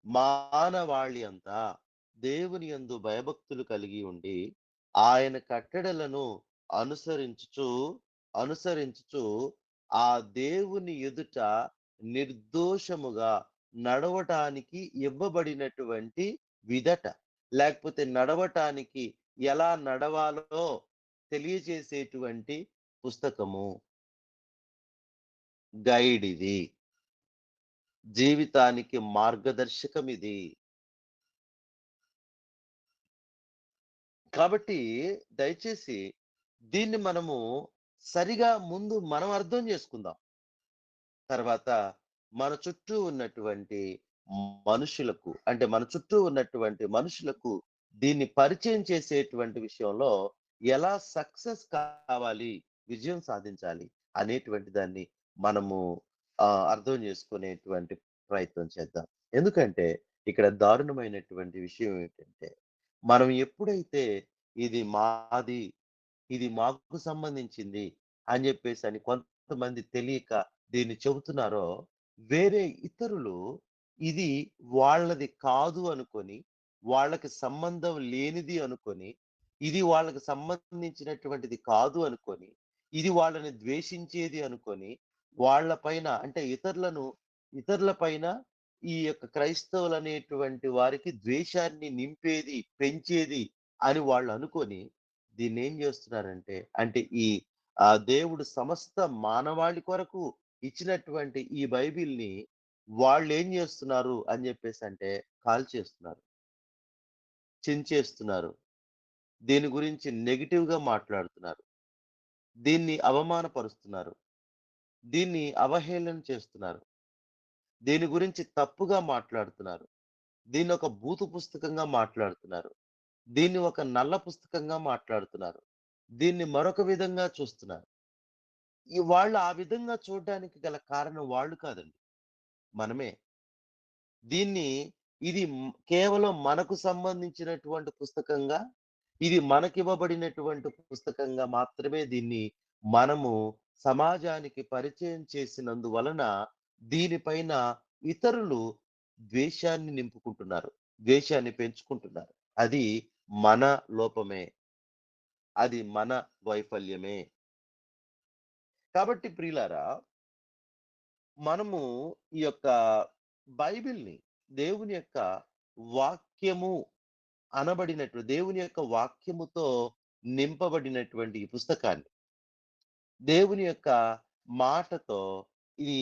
మానవాళి అంతా దేవుని యందు భయభక్తులు కలిగి ఉండి ఆయన కట్టడలను అనుసరించుచు ఆ దేవుని ఎదుట నిర్దోషముగా నడవటానికి ఇవ్వబడినటువంటి విధట, లేకపోతే నడవటానికి ఎలా నడవాలో తెలియజేసేటువంటి పుస్తకము, గైడ్ ఇది, జీవితానికి మార్గదర్శకం ఇది. కాబట్టి దయచేసి దీన్ని మనము సరిగా ముందు మనం అర్థం చేసుకుందాం. తర్వాత మన చుట్టూ ఉన్నటువంటి మనుషులకు, అంటే మన చుట్టూ ఉన్నటువంటి మనుషులకు దీన్ని పరిచయం చేసేటువంటి విషయంలో ఎలా సక్సెస్ కావాలి, విజయం సాధించాలి అనేటువంటి దాన్ని మనము అర్థం చేసుకునేటువంటి ప్రయత్నం చేద్దాం. ఎందుకంటే ఇక్కడ దారుణమైనటువంటి విషయం ఏంటంటే, మనం ఎప్పుడైతే ఇది మాది, ఇది మాకు సంబంధించింది అని చెప్పేసి అని కొంతమంది తెలియక దీన్ని చెబుతున్నారో, వేరే ఇతరులు ఇది వాళ్ళది కాదు అనుకొని, వాళ్ళకి సంబంధం లేనిది అనుకొని, ఇది వాళ్ళకి సంబంధించినటువంటిది కాదు అనుకొని, ఇది వాళ్ళని ద్వేషించేది అనుకొని, వాళ్ళ పైన అంటే ఇతరుల పైన ఈ యొక్క క్రైస్తవులు అనేటువంటి వారికి ద్వేషాన్ని నింపేది, పెంచేది అని వాళ్ళు అనుకొని దీన్ని ఏం చేస్తున్నారంటే, అంటే ఈ దేవుడు సమస్త మానవాళి కొరకు ఇచ్చినటువంటి ఈ బైబిల్ని వాళ్ళు ఏం చేస్తున్నారు అని చెప్పేసి అంటే కాల్చేస్తున్నారు, చించేస్తున్నారు, దీని గురించి నెగిటివ్ గా మాట్లాడుతున్నారు, దీన్ని అవమానపరుస్తున్నారు, దీన్ని అవహేళన చేస్తున్నారు, దీని గురించి తప్పుగా మాట్లాడుతున్నారు, దీన్ని ఒక బూతు పుస్తకంగా మాట్లాడుతున్నారు, దీన్ని ఒక నల్ల పుస్తకంగా మాట్లాడుతున్నారు, దీన్ని మరొక విధంగా చూస్తున్నారు. వాళ్ళు ఆ విధంగా చూడడానికి గల కారణం వాళ్ళు కాదండి, మనమే. ఇది కేవలం మనకు సంబంధించినటువంటి పుస్తకంగా, ఇది మనకివ్వబడినటువంటి పుస్తకంగా మాత్రమే దీన్ని మనము సమాజానికి పరిచయం చేసినందువలన దీనిపైన ఇతరులు ద్వేషాన్ని నింపుకుంటున్నారు, ద్వేషాన్ని పెంచుకుంటున్నారు. అది మన లోపమే, అది మన వైఫల్యమే. కాబట్టి ప్రియులారా, మనము ఈ యొక్క బైబిల్ని, దేవుని యొక్క వాక్యము అనబడినట్టు, దేవుని యొక్క వాక్యముతో నింపబడినటువంటి ఈ పుస్తకాన్ని, దేవుని యొక్క మాటతో ఇది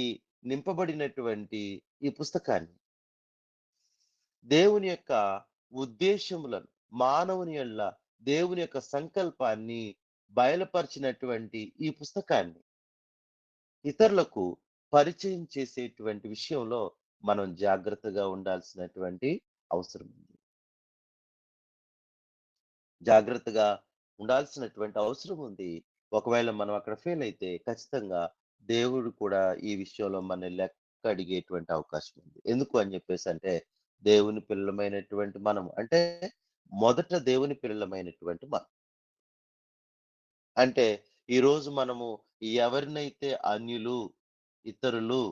నింపబడినటువంటి ఈ పుస్తకాన్ని దేవుని యొక్క ఉద్దేశములను, మానవుని యెడల దేవుని యొక్క సంకల్పాన్ని బయలుపరిచినటువంటి ఈ పుస్తకాన్ని ఇతరులకు పరిచయం చేసేటువంటి విషయంలో మనం జాగ్రత్తగా ఉండాల్సినటువంటి అవసరం ఉంది. జాగ్రత్తగా ఉండాల్సినటువంటి అవసరం ఉంది. ఒకవేళ మనం అక్కడ ఫెయిల్ అయితే ఖచ్చితంగా దేవుడు కూడా ఈ విషయంలో మనల్ని లెక్క అడిగేటువంటి అవకాశం ఉంది. ఎందుకు అని చెప్పేసంటే, దేవుని పిల్లలమైనటువంటి మనం అంటే మొదట దేవుని పిల్లలమైనటువంటి మనం. అంటే ఈరోజు మనము ఎవరినైతే అన్యులు, ఇతరులు,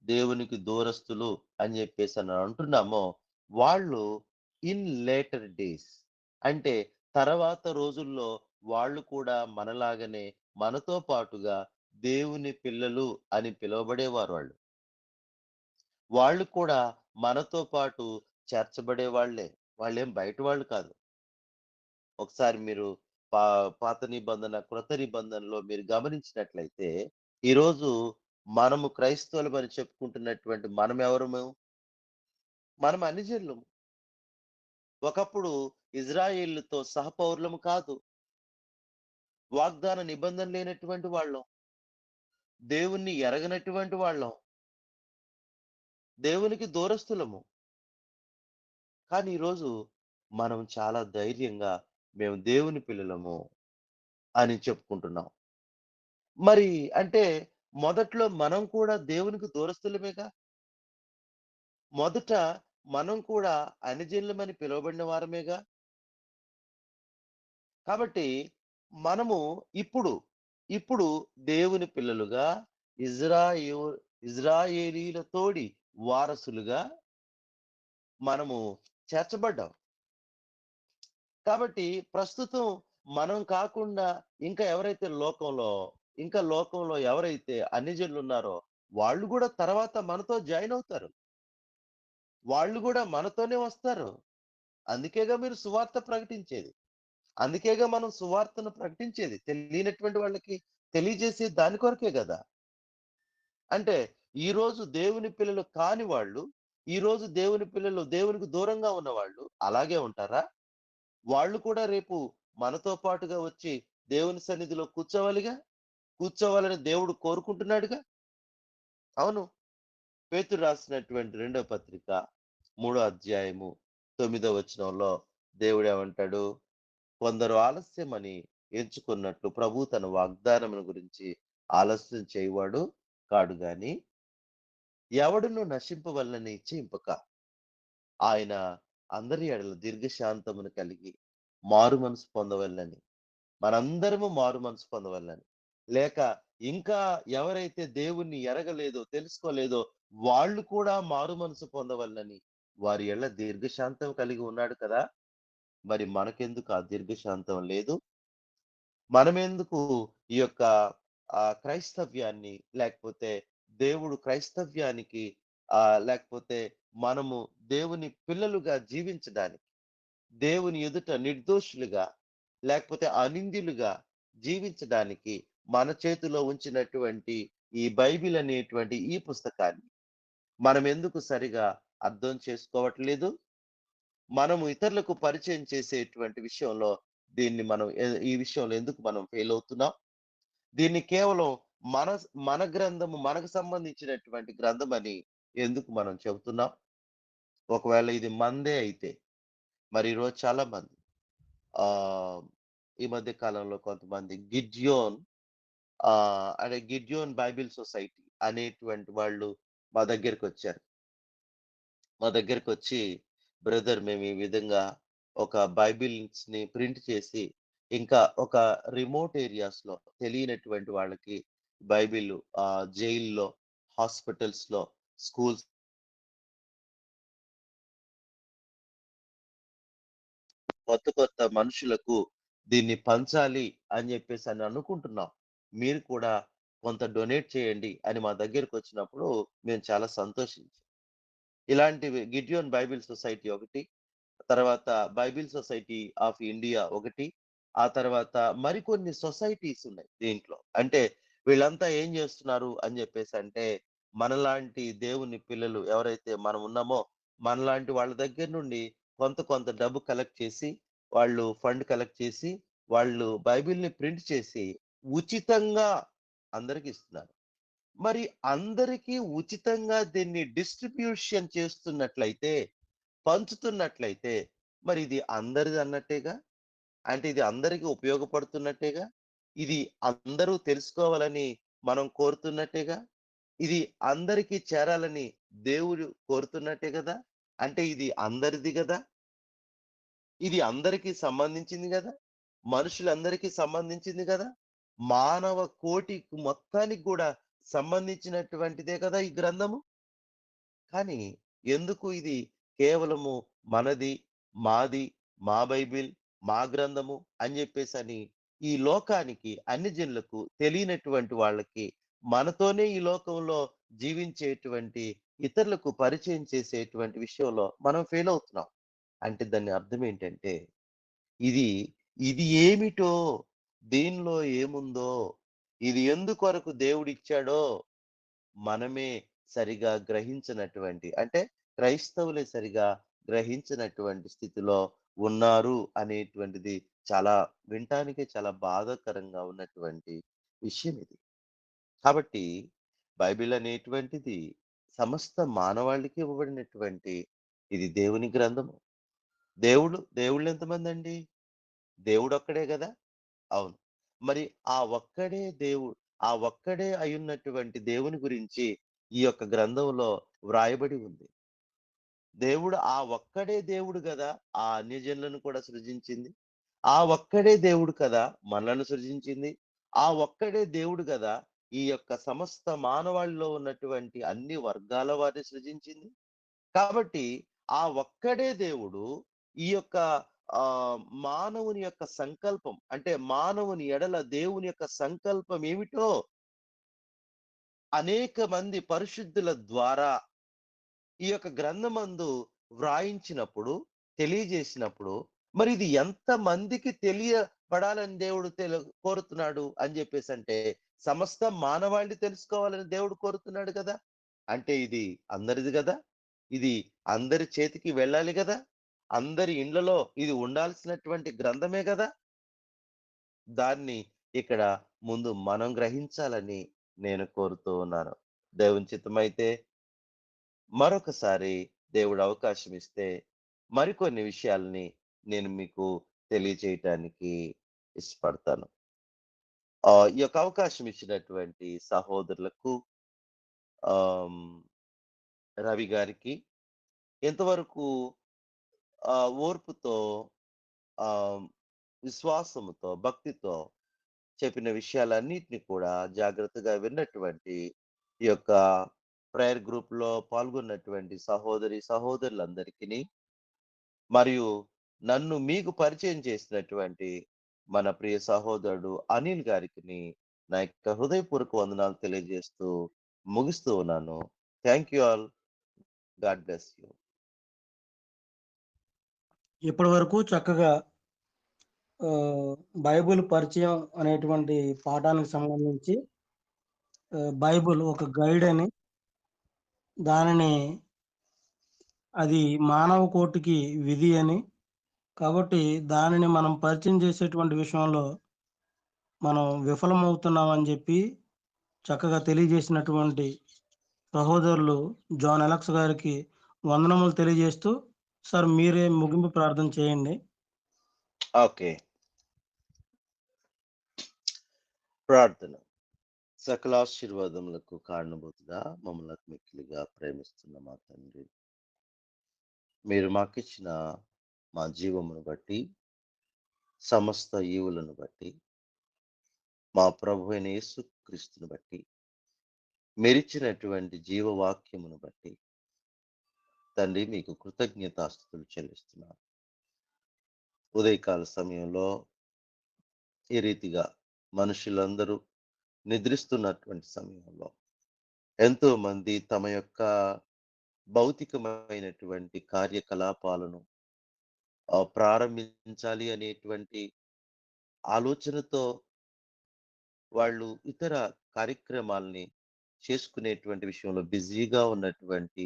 దేవునికి దూరస్తులు అని చెప్పేసని అంటున్నామో, వాళ్ళు ఇన్ లేటర్ డేస్ అంటే తర్వాత రోజుల్లో వాళ్ళు కూడా మనలాగనే మనతో పాటుగా దేవుని పిల్లలు అని పిలువబడేవారు వాళ్ళు. వాళ్ళు కూడా మనతో పాటు చేర్చబడే వాళ్ళే. వాళ్ళేం బయట వాళ్ళు కాదు. ఒకసారి మీరు పాత నిబంధన, క్రొత్త నిబంధనలో మీరు గమనించినట్లయితే, ఈరోజు మనము క్రైస్తవులమని చెప్పుకుంటున్నటువంటి మనమెవరము? మనం అన్యజనులము. ఒకప్పుడు ఇజ్రాయేలుతో సహపౌరులము కాదు. వాగ్దాన నిబంధన లేనటువంటి వాళ్ళం. దేవుణ్ణి ఎరగనటువంటి వాళ్ళం. దేవునికి దూరస్తులము. కానీ ఈరోజు మనం చాలా ధైర్యంగా మేము దేవుని పిల్లలము అని చెప్పుకుంటున్నాం. మరి అంటే మొదట్లో మనం కూడా దేవునికి దూరస్తులమేగా. మొదట మనం కూడా అన్యజనులమని పిలువబడిన వారమేగా. కాబట్టి మనము ఇప్పుడు దేవుని పిల్లలుగా ఇజ్రాయో ఇజ్రాయేలీలతోడి వారసులుగా మనము చేర్చబడ్డాం. కాబట్టి ప్రస్తుతం మనం కాకుండా ఇంకా లోకంలో ఎవరైతే అన్యజనులు ఉన్నారో వాళ్ళు కూడా తర్వాత మనతో జాయిన్ అవుతారు. వాళ్ళు కూడా మనతోనే వస్తారు. అందుకేగా మీరు సువార్త ప్రకటించేది. అందుకేగా మనం సువార్తను ప్రకటించేది. తెలియనటువంటి వాళ్ళకి తెలియజేసే దాని కొరకే గదా! అంటే ఈరోజు దేవుని పిల్లలు కాని వాళ్ళు, ఈరోజు దేవుని పిల్లలు దేవునికి దూరంగా ఉన్నవాళ్ళు అలాగే ఉంటారా? వాళ్ళు కూడా రేపు మనతో పాటుగా వచ్చి దేవుని సన్నిధిలో కూర్చోవాలని దేవుడు కోరుకుంటున్నాడుగా. అవును. పేతురు రాసినటువంటి 2వ పత్రిక 3వ అధ్యాయము 9వ వచనంలో దేవుడేమంటాడు? కొందరు ఆలస్యమని ఎంచుకున్నట్లు ప్రభు తన వాగ్దానమును గురించి ఆలస్యం చేయవాడు కాడు గాని ఎవడును నశింపవలనని ఇచ్చింపక ఆయన అందరి ఎడల దీర్ఘశాంతమును కలిగి మారు మనసు పొందవలనని, మనందరము మారు మనసు పొందవలనని, లేక ఇంకా ఎవరైతే దేవుణ్ణి ఎరగలేదో తెలుసుకోలేదో వాళ్ళు కూడా మారు మనసు పొందవలనని వారి ఎడల దీర్ఘశాంతం కలిగి ఉన్నాడు కదా. మరి మనకెందుకు ఆ దీర్ఘశాంతం లేదు? మనమెందుకు ఈ యొక్క క్రైస్తవ్యాన్ని లేకపోతే దేవుడు క్రైస్తవ్యానికి లేకపోతే మనము దేవుని పిల్లలుగా జీవించడానికి, దేవుని ఎదుట నిర్దోషులుగా లేకపోతే అనింద్యులుగా జీవించడానికి మన చేతిలో ఉంచినటువంటి ఈ బైబిల్ అనేటువంటి ఈ పుస్తకాన్ని మనం ఎందుకు సరిగా అర్థం చేసుకోవట్లేదు? మనము ఇతరులకు పరిచయం చేసేటువంటి విషయంలో ఈ విషయంలో ఎందుకు మనం ఫెయిల్ అవుతున్నాం? దీన్ని కేవలం మన మన గ్రంథము మనకు సంబంధించినటువంటి గ్రంథం అని ఎందుకు మనం చెబుతున్నాం? ఒకవేళ ఇది మనదే అయితే మరి ఈరోజు చాలా మంది ఈ మధ్య కాలంలో కొంతమంది గిడ్యోన్ బైబిల్ సొసైటీ అనేటువంటి వాళ్ళు మా దగ్గరికి వచ్చారు. మా దగ్గరికి వచ్చి, బ్రదర్ మేము ఈ విధంగా ఒక బైబిల్స్ ని ప్రింట్ చేసి ఇంకా ఒక రిమోట్ ఏరియాస్ లో తెలియనటువంటి వాళ్ళకి బైబిల్ జైల్లో, హాస్పిటల్స్ లో, స్కూల్స్ కొత్త మనుషులకు దీన్ని పంచాలి అని చెప్పేసి అని అనుకుంటున్నాం. మీరు కూడా కొంత డొనేట్ చేయండి అని మా దగ్గరికి వచ్చినప్పుడు మేము చాలా సంతోషించాం. ఇలాంటివి గిడ్యోన్ బైబిల్ సొసైటీ ఒకటి, తర్వాత బైబిల్ సొసైటీ ఆఫ్ ఇండియా ఒకటి, ఆ తర్వాత మరికొన్ని సొసైటీస్ ఉన్నాయి దీంట్లో. అంటే వీళ్ళంతా ఏం చేస్తున్నారు అని చెప్పేసి అంటే మనలాంటి దేవుని పిల్లలు ఎవరైతే మనం ఉన్నామో మనలాంటి వాళ్ళ దగ్గర నుండి కొంత డబ్బు కలెక్ట్ చేసి, వాళ్ళు ఫండ్ కలెక్ట్ చేసి, వాళ్ళు బైబిల్‌ని ప్రింట్ చేసి ఉచితంగా అందరికి ఇస్తున్నారు. మరి అందరికీ ఉచితంగా దీన్ని డిస్ట్రిబ్యూషన్ చేస్తున్నట్లయితే, పంచుతున్నట్లయితే, మరి ఇది అందరిది అన్నట్టేగా? అంటే ఇది అందరికి ఉపయోగపడుతున్నట్టేగా? ఇది అందరూ తెలుసుకోవాలని మనం కోరుతున్నట్టేగా? ఇది అందరికీ చేరాలని దేవుడు కోరుతున్నట్టే గదా! అంటే ఇది అందరిది గదా! ఇది అందరికీ సంబంధించింది గదా! మనుషులందరికీ సంబంధించింది గదా! మానవ కోటికి మొత్తానికి గూడా సంబంధించినటువంటిదే కదా ఈ గ్రంథము. కానీ ఎందుకు ఇది కేవలము మనది, మాది, మా బైబిల్, మా గ్రంథము అని జెప్పేసని ఈ లోకానికి, అన్ని జనులకు తెలియనటువంటి వాళ్ళకి, మనతోనే ఈ లోకంలో జీవించేటువంటి ఇతరులకు పరిచయం చేసేటువంటి విషయంలో మనం ఫెయిల్ అవుతున్నాం. అంటే దాని అర్థం ఏంటంటే, ఇది ఇది ఏమిటో, దీనిలో ఏముందో, ఇది ఎందుకొరకు దేవుడిచ్చాడో మనమే సరిగా గ్రహించినటువంటి, అంటే క్రైస్తవులే సరిగా గ్రహించినటువంటి స్థితిలో ఉన్నారు అనేటువంటిది చాలా వినటానికే చాలా బాధాకరంగా ఉన్నటువంటి విషయం ఇది. కాబట్టి బైబిల్ అనేటువంటిది సమస్త మానవాళికి ఇవ్వబడినటువంటి ఇది దేవుని గ్రంథము. దేవుళ్ళు ఎంతమందండి? దేవుడొక్కడే గదా! అవును. మరి ఆ ఒక్కడే అయ్యున్నటువంటి దేవుని గురించి ఈ యొక్క గ్రంథంలో వ్రాయబడి ఉంది. దేవుడు ఆ ఒక్కడే దేవుడు గదా! ఆ అన్యజనులను కూడా సృజించింది. ఆ ఒక్కడే దేవుడు కదా! మనలను సృజించింది. ఆ ఒక్కడే దేవుడు గదా! ఈ యొక్క సమస్త మానవాళిలో ఉన్నటువంటి అన్ని వర్గాల వారిని సృజించింది. కాబట్టి ఆ ఒక్కడే దేవుడు ఈ యొక్క మానవుని యొక్క సంకల్పం, అంటే మానవుని ఎడల దేవుని యొక్క సంకల్పం ఏమిటో అనేక మంది పరిశుద్ధుల ద్వారా ఈ యొక్క గ్రంథమందు వ్రాయించినప్పుడు, తెలియజేసినప్పుడు, మరి ఇది ఎంత మందికి తెలియబడాలని దేవుడు కోరుతున్నాడు అని చెప్పేసంటే, సమస్త మానవాళి తెలుసుకోవాలని దేవుడు కోరుతున్నాడు కదా! అంటే ఇది అందరిది గదా! ఇది అందరి చేతికి వెళ్ళాలి గదా! అందరి ఇండ్లలో ఇది ఉండాల్సినటువంటి గ్రంథమే గదా! దాన్ని ఇక్కడ ముందు మనం గ్రహించాలని నేను కోరుతూ ఉన్నాను. దేవుని చిత్తమైతే మరొకసారి దేవుడు అవకాశం ఇస్తే మరికొన్ని విషయాల్ని నేను మీకు తెలియజేయటానికి ఇష్టపడతాను. ఈ యొక్క అవకాశం ఇచ్చినటువంటి సహోదరులకు, ఆమ్, రవి గారికి ఎంతవరకు ఓర్పుతో, ఆమ్, విశ్వాసముతో, భక్తితో చెప్పిన విషయాలన్నిటిని కూడా జాగ్రత్తగా విన్నటువంటి ఈ యొక్క ప్రేయర్ గ్రూప్ లో పాల్గొన్నటువంటి సహోదరులందరికీ, మరియు నన్ను మీకు పరిచయం చేసినటువంటి మన ప్రియ సహోదరుడు అనిల్ గారికి నా యొక్క హృదయపూర్వక వందనాలు తెలియజేస్తూ ముగిస్తూ ఉన్నాను. Thank you all. God bless you. ఇప్పటి వరకు చక్కగా బైబిల్ పరిచయం అనేటువంటి పాఠానికి సంబంధించి బైబిల్ ఒక గైడ్ అని, దానిని అది మానవ కోటికి విధి అని, కాబట్టి దానిని మనం పరిచయం చేసేటువంటి విషయంలో మనం విఫలమవుతున్నామని చెప్పి చక్కగా తెలియజేసినటువంటి సహోదరులు జాన్ ఎలక్స్ గారికి వందనములు తెలియజేస్తూ, సార్ మీరే ముగింపు ప్రార్థన చేయండి. ఓకే, ప్రార్థన. సకల ఆశీర్వాదములకు కారణభూతుగా మమ్మల్ని మిక్కిలిగా ప్రేమిస్తున్న మా తండ్రి, మీరు మాకిచ్చిన మా జీవమును బట్టి, సమస్త ఈవులను బట్టి, మా ప్రభు అయిన యేసుక్రీస్తుని బట్టి, మీరిచ్చినటువంటి జీవవాక్యమును బట్టి తండ్రి మీకు కృతజ్ఞతాస్తుతులు చెల్లిస్తున్నాను. ఉదయకాల సమయంలో ఈ రీతిగా మనుషులందరూ నిద్రిస్తున్నటువంటి సమయంలో ఎంతో మంది తమ యొక్క భౌతికమైనటువంటి కార్యకలాపాలను ప్రారంభించాలి అనేటువంటి ఆలోచనతో వాళ్ళు ఇతర కార్యక్రమాల్ని చేసుకునేటువంటి విషయంలో బిజీగా ఉన్నటువంటి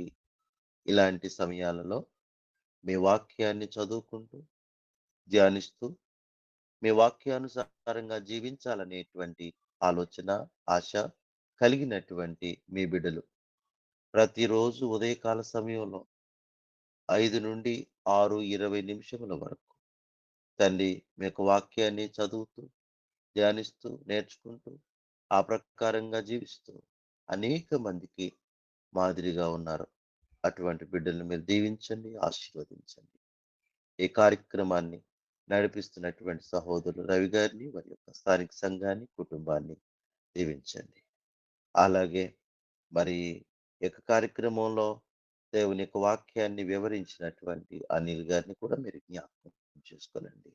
ఇలాంటి సమయాలలో మీ వాక్యాన్ని చదువుకుంటూ, ధ్యానిస్తూ, మీ వాక్యానుసారంగా జీవించాలనేటువంటి ఆలోచన, ఆశ కలిగినటువంటి మీ బిడ్డలు ప్రతిరోజు ఉదయకాల సమయంలో 5 నుండి 6:20 నిమిషముల వరకు తండ్రి మీ యొక్క వాక్యాన్ని చదువుతూ, ధ్యానిస్తూ, నేర్చుకుంటూ, ఆ ప్రకారంగా జీవిస్తూ అనేక మందికి మాదిరిగా ఉన్నారు. అటువంటి బిడ్డలను మీరు దీవించండి, ఆశీర్వదించండి. ఈ కార్యక్రమాన్ని నడిపిస్తున్నటువంటి సహోదరులు రవి గారిని, వారి యొక్క స్థానిక సంఘాన్ని, కుటుంబాన్ని దీవించండి. అలాగే మరి ఈ యొక్క కార్యక్రమంలో దేవుని యొక్క వాక్యాన్ని వివరించినటువంటి అనిల్ గారిని కూడా మీరు జ్ఞాపకం చేసుకోనండి.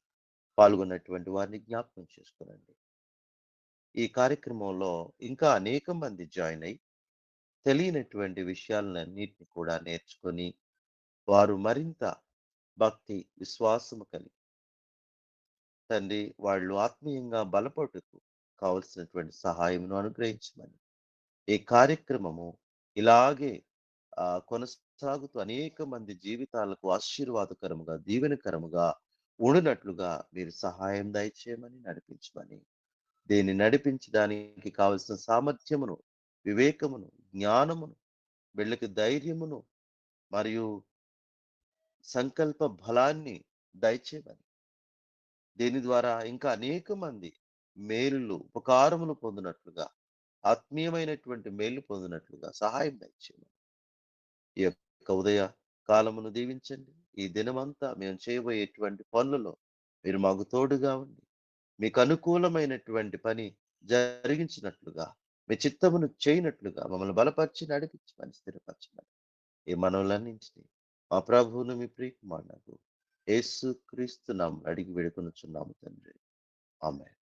పాల్గొన్నటువంటి వారిని జ్ఞాపకం చేసుకోనండి. ఈ కార్యక్రమంలో ఇంకా అనేక మంది జాయిన్ అయి తెలియనటువంటి విషయాలన్నింటినీ కూడా నేర్చుకొని వారు మరింత భక్తి, విశ్వాసము కలిగి తండ్రి వాళ్ళు ఆత్మీయంగా బలపడుటకు కావలసినటువంటి సహాయమును అనుగ్రహించమని ఈ కార్యక్రమము ఇలాగే కొనసాగుతూ అనేక మంది జీవితాలకు ఆశీర్వాదకరముగా, దీవెనకరముగా ఉండినట్లుగా మీరు సహాయం దయచేయమని, నడిపించమని, దీన్ని నడిపించడానికి కావలసిన సామర్థ్యమును, వివేకమును, జ్ఞానమును, వీళ్ళకి ధైర్యమును మరియు సంకల్ప బలాన్ని దయచేయమని, దీని ద్వారా ఇంకా అనేక మంది మేలులు, ఉపకారములు పొందినట్లుగా, ఆత్మీయమైనటువంటి మేలు పొందినట్లుగా సహాయం దయచేయమని ఈ యొక్క ఉదయ కాలమును దీవించండి. ఈ దినమంతా మేము చేయబోయేటువంటి పనులలో మీరు మాకు తోడుగా ఉండి మీకు అనుకూలమైనటువంటి పని జరిగించినట్లుగా, మీ చిత్తమును చేయనట్లుగా మమ్మల్ని బలపరిచి నడిపించమని, స్థిరపరచమని ఈ మనవులన్నింటినీ మా ప్రభువును మీ ప్రియకుమారునకు యేసు క్రీస్తు నామమున అడిగి వేడుకొనుచున్నాము తండ్రి. ఆమేన్.